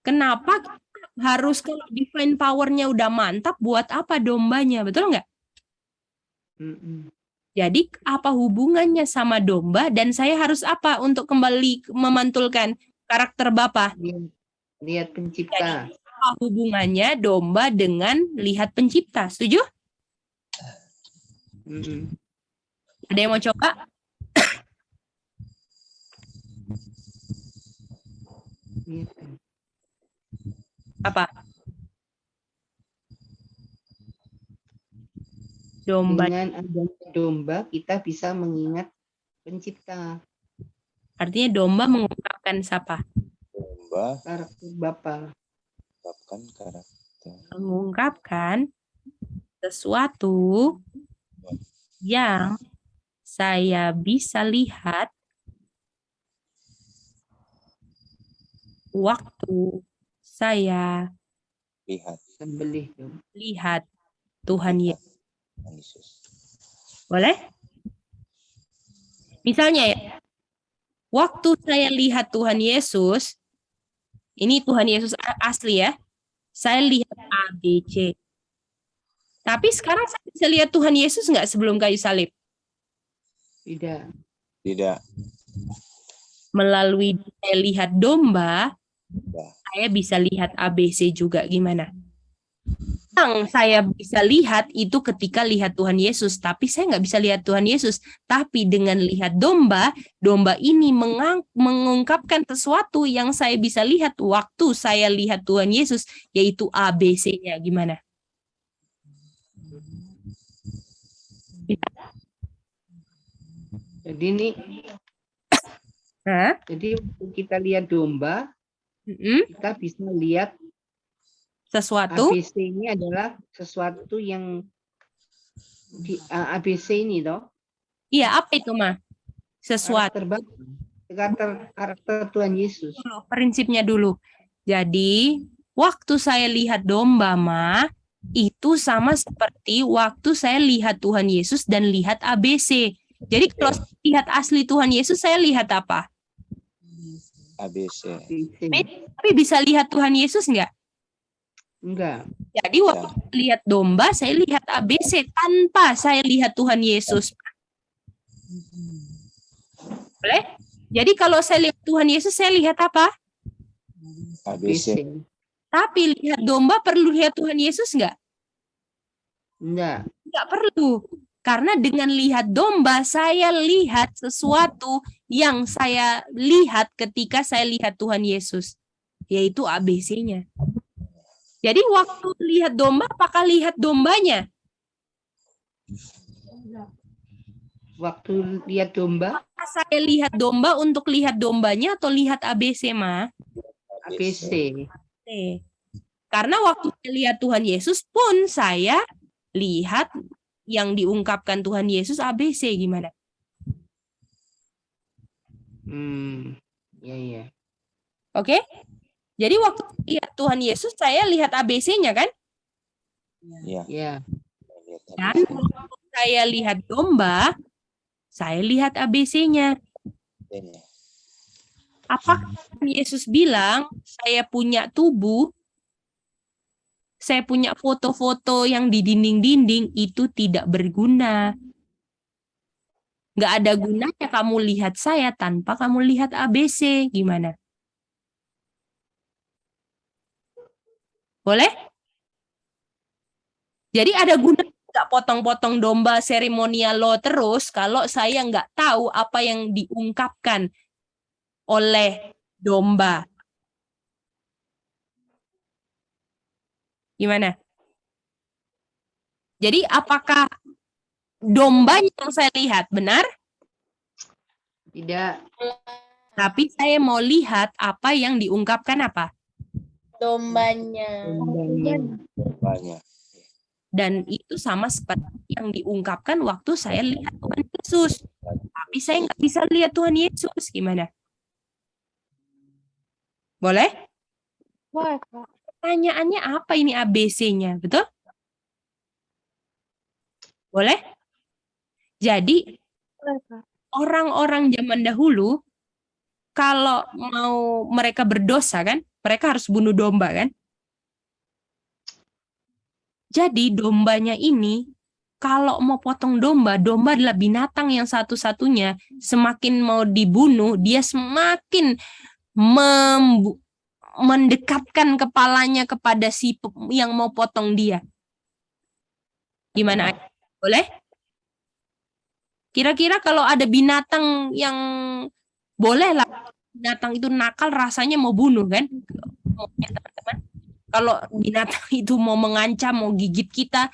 Kenapa harus kalau divine power-nya udah mantap, buat apa dombanya, betul nggak? Jadi apa hubungannya sama domba dan saya harus apa untuk kembali memantulkan karakter Bapa? Lihat pencipta. Jadi, apa hubungannya domba dengan lihat pencipta? Setuju? Ada yang mau coba? Apa? Domba. Dengan adanya domba kita bisa mengingat pencipta. Artinya domba mengungkapkan siapa? Domba Karakter Bapa. Mengungkapkan sesuatu yang saya bisa lihat waktu saya lihat Tuhan Yesus. Boleh? Misalnya ya, waktu saya lihat Tuhan Yesus, ini Tuhan Yesus asli ya, saya lihat A, B, C. Tapi sekarang saya bisa lihat Tuhan Yesus nggak sebelum kayu salib? Tidak. Melalui saya lihat domba, saya bisa lihat ABC juga. Gimana? Yang saya bisa lihat itu ketika lihat Tuhan Yesus, tapi saya nggak bisa lihat Tuhan Yesus. Tapi dengan lihat domba, domba ini mengungkapkan sesuatu yang saya bisa lihat waktu saya lihat Tuhan Yesus, yaitu ABC-nya. Gimana? Jadi ini, jadi waktu kita lihat domba, kita bisa lihat sesuatu. ABC ini adalah sesuatu yang di ABC ini toh. Iya, apa itu mah? Sesuatu. Karakter Tuhan Yesus. Prinsipnya dulu. Jadi waktu saya lihat domba mah itu sama seperti waktu saya lihat Tuhan Yesus dan lihat ABC. Jadi kalau saya lihat asli Tuhan Yesus, saya lihat apa? ABC. Tapi bisa lihat Tuhan Yesus enggak? Enggak. Jadi waktu lihat domba, saya lihat ABC tanpa saya lihat Tuhan Yesus. Boleh? Jadi kalau saya lihat Tuhan Yesus, saya lihat apa? ABC. Tapi lihat domba perlu lihat Tuhan Yesus enggak? Enggak. Enggak perlu. Karena dengan lihat domba, saya lihat sesuatu yang saya lihat ketika saya lihat Tuhan Yesus. Yaitu ABC-nya. Jadi waktu lihat domba, apakah lihat dombanya? Waktu lihat domba? Apakah saya lihat domba untuk lihat dombanya atau lihat ABC, Ma? ABC. Karena waktu saya lihat Tuhan Yesus pun saya lihat yang diungkapkan Tuhan Yesus ABC. Gimana? Iya. Oke? Jadi waktu lihat Tuhan Yesus, saya lihat ABC-nya kan? Iya. Dan waktu saya lihat domba, saya lihat ABC-nya. Apakah Yesus bilang, saya punya tubuh, saya punya foto-foto yang di dinding-dinding, itu tidak berguna. Nggak ada gunanya kamu lihat saya tanpa kamu lihat ABC. Gimana? Boleh? Jadi ada guna nggak potong-potong domba seremonial law terus kalau saya nggak tahu apa yang diungkapkan oleh domba. Gimana? Jadi apakah dombanya yang saya lihat benar? Tidak. Tapi saya mau lihat apa yang diungkapkan apa? Dombanya. Banyak. Dan itu sama seperti yang diungkapkan waktu saya lihat Tuhan Yesus. Tapi saya nggak bisa lihat Tuhan Yesus. Gimana? Boleh? Boleh, Kak. Pertanyaannya apa ini ABC-nya? Betul? Boleh? Jadi, Boleh, Kak. orang-orang zaman dahulu, kalau mau mereka berdosa kan, mereka harus bunuh domba kan? Jadi dombanya ini, kalau mau potong domba, domba adalah binatang yang satu-satunya, semakin mau dibunuh, dia semakin mendekatkan kepalanya kepada si yang mau potong dia. Gimana? Boleh? Kira-kira kalau ada binatang yang boleh lah, binatang itu nakal rasanya mau bunuh kan? Teman-teman. Kalau binatang itu mau mengancam, mau gigit kita,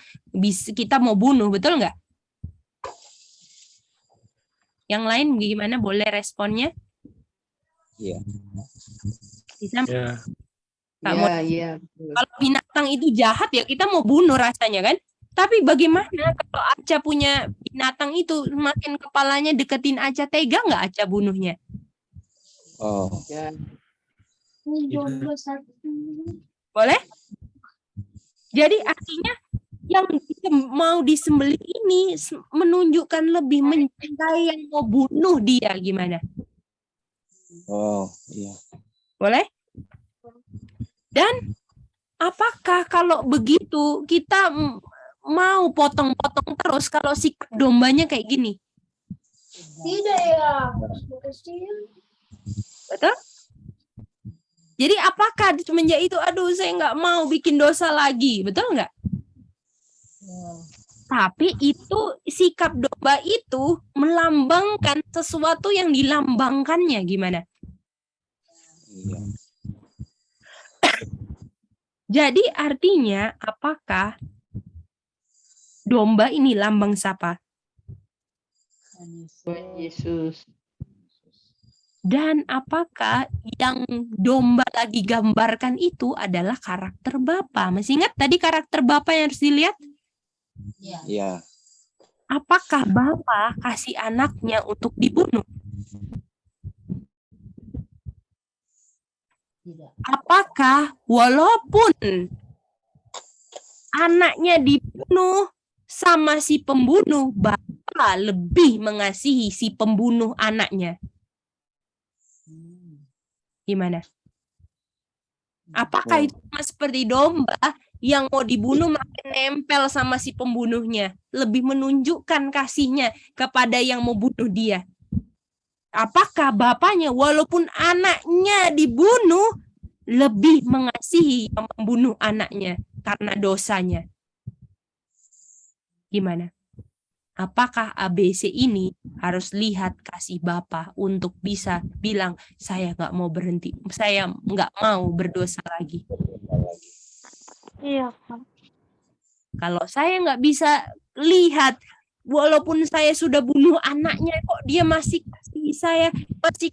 kita mau bunuh, betul nggak? Yang lain gimana? Boleh responnya? Iya. Bisa? Ya. Iya. Kalau binatang itu jahat ya kita mau bunuh rasanya kan? Tapi bagaimana kalau Aca punya binatang itu, makin kepalanya deketin Aca, tega nggak Aca bunuhnya? Oh. Ya. Boleh? Jadi artinya yang mau disembelih ini menunjukkan lebih mencintai yang mau bunuh dia, gimana? Oh, iya. Boleh? Dan apakah kalau begitu kita mau potong-potong terus kalau sikap dombanya kayak gini? Tidak ya. Betul? Jadi apakah semenjak itu, aduh saya nggak mau bikin dosa lagi, betul nggak? Tapi itu sikap domba itu melambangkan sesuatu yang dilambangkannya, gimana? Iya. Jadi artinya apakah domba ini lambang siapa? Tuhan Yesus. Dan apakah yang domba lagi gambarkan itu adalah karakter Bapa? Masih ingat tadi karakter Bapa yang harus dilihat? Iya. Apakah Bapa kasih anaknya untuk dibunuh? Apakah walaupun anaknya dibunuh sama si pembunuh, Bapa lebih mengasihi si pembunuh anaknya? Gimana? Apakah itu sama seperti domba yang mau dibunuh makin nempel sama si pembunuhnya, lebih menunjukkan kasihnya kepada yang mau bunuh dia? Apakah bapaknya walaupun anaknya dibunuh lebih mengasihi yang membunuh anaknya karena dosanya? Gimana? Apakah ABC ini harus lihat kasih Bapa untuk bisa bilang, saya nggak mau berhenti, saya nggak mau berdosa lagi? Iya, Kak. Kalau saya nggak bisa lihat, walaupun saya sudah bunuh anaknya, kok dia masih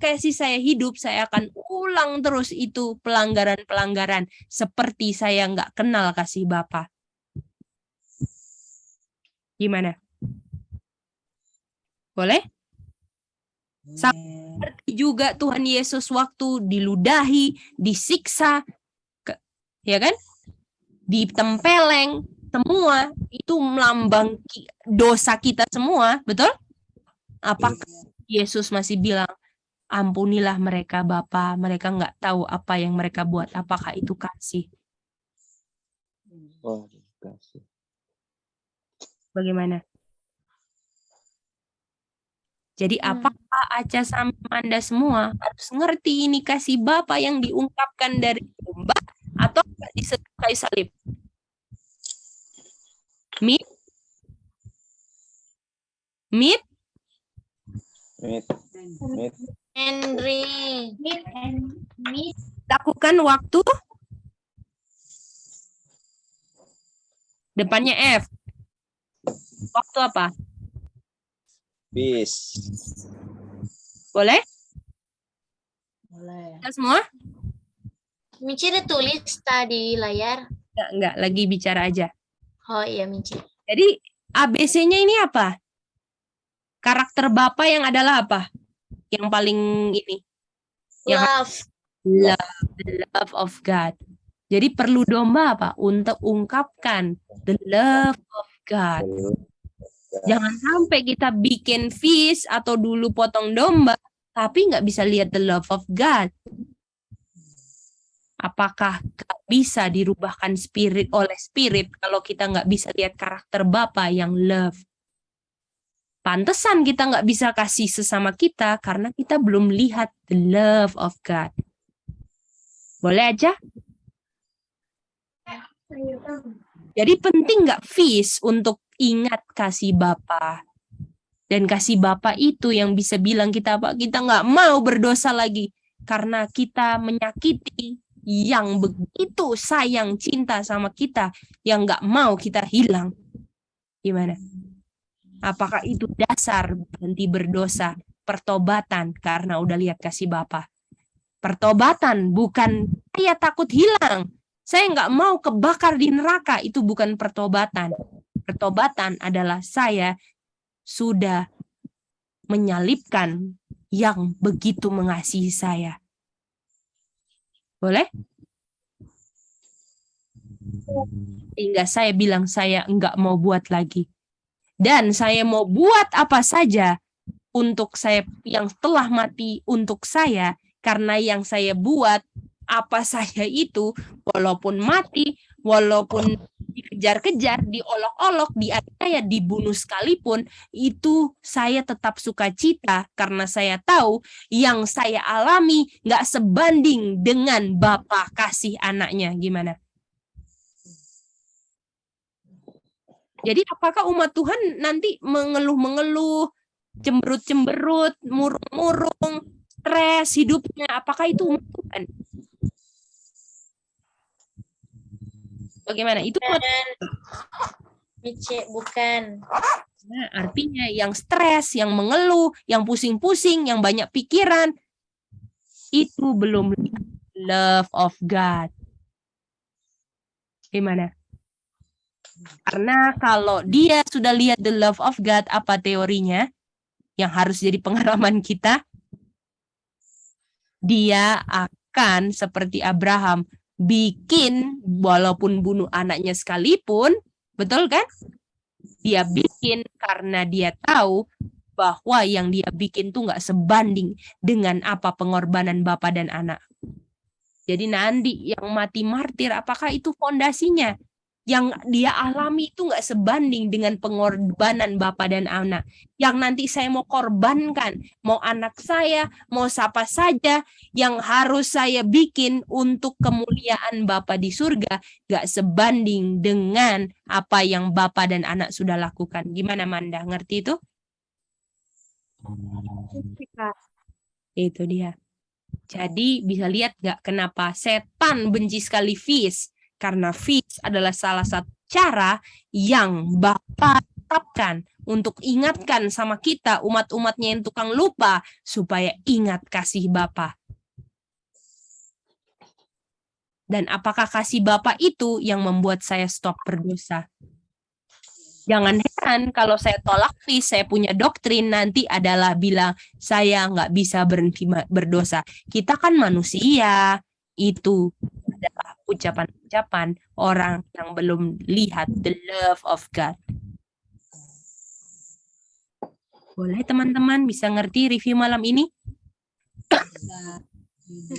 kasih saya hidup, saya akan ulang terus itu pelanggaran-pelanggaran seperti saya nggak kenal kasih Bapa. Gimana? Boleh? Seperti juga Tuhan Yesus waktu diludahi, disiksa, ya kan? Ditempeleng, semua itu melambang dosa kita semua, betul? Apakah Yesus masih bilang, ampunilah mereka Bapa, mereka nggak tahu apa yang mereka buat? Apakah itu kasih? Oh, kasih. Bagaimana? Jadi apakah Aca sama Anda semua harus ngerti ini kasih Bapa yang diungkapkan dari domba, atau disertai kayu salib? Meet? Meet? Henry. Lakukan waktu depannya F. Waktu apa? Bis. Boleh? Boleh. Kita semua? Michi udah tulis tadi layar. Enggak, lagi bicara aja. Oh iya Michi. Jadi ABC-nya ini apa? Karakter Bapa yang adalah apa? Yang paling ini? Yang the love of God. Jadi perlu domba apa? Untuk ungkapkan the love of God. Jangan sampai kita bikin feast atau dulu potong domba, tapi nggak bisa lihat the love of God. Apakah bisa dirubahkan spirit oleh spirit kalau kita nggak bisa lihat karakter Bapa yang love? Pantesan kita nggak bisa kasih sesama kita karena kita belum lihat the love of God. Boleh aja? Jadi penting nggak feast untuk ingat kasih Bapa. Dan kasih Bapa itu yang bisa bilang kita nggak mau berdosa lagi karena kita menyakiti yang begitu sayang cinta sama kita yang nggak mau kita hilang. Gimana? Apakah itu dasar berhenti berdosa? Pertobatan karena udah lihat kasih Bapa. Pertobatan bukan saya takut hilang. Saya nggak mau kebakar di neraka. Itu bukan pertobatan. Pertobatan adalah saya sudah menyalibkan yang begitu mengasihi saya. Boleh? Hingga saya bilang saya nggak mau buat lagi. Dan saya mau buat apa saja untuk saya yang telah mati untuk saya, karena yang saya buat apa saja itu, walaupun mati, walaupun dikejar-kejar, diolok-olok, dianiaya, dibunuh sekalipun, itu saya tetap sukacita karena saya tahu yang saya alami nggak sebanding dengan Bapa kasih anaknya. Gimana? Jadi apakah umat Tuhan nanti mengeluh-mengeluh, cemberut-cemberut, murung-murung, stres hidupnya? Apakah itu umat Tuhan? Bagaimana? Itu umat Tuhan? Bukan. Nah, artinya yang stres, yang mengeluh, yang pusing-pusing, yang banyak pikiran, itu belum love of God. Gimana? Karena kalau dia sudah lihat the love of God, apa teorinya? Yang harus jadi pengalaman kita? Dia akan seperti Abraham, bikin walaupun bunuh anaknya sekalipun, betul kan? Dia bikin karena dia tahu bahwa yang dia bikin tuh nggak sebanding dengan apa pengorbanan Bapa dan anak. Jadi nanti yang mati martir, apakah itu fondasinya? Yang dia alami itu nggak sebanding dengan pengorbanan Bapa dan anak. Yang nanti saya mau korbankan, mau anak saya, mau siapa saja, yang harus saya bikin untuk kemuliaan Bapa di surga, nggak sebanding dengan apa yang Bapa dan anak sudah lakukan. Gimana Manda? Ngerti itu? Itu dia. Jadi bisa lihat nggak kenapa setan benci sekali feast? Karena feast adalah salah satu cara yang Bapa tetapkan untuk ingatkan sama kita, umat-umatnya yang tukang lupa, supaya ingat kasih Bapa. Dan apakah kasih Bapa itu yang membuat saya stop berdosa? Jangan heran kalau saya tolak feast, saya punya doktrin nanti adalah bilang saya nggak bisa berhenti berdosa. Kita kan manusia, itu adalah ucapan-ucapan orang yang belum lihat the love of God. Boleh teman-teman bisa ngerti review malam ini?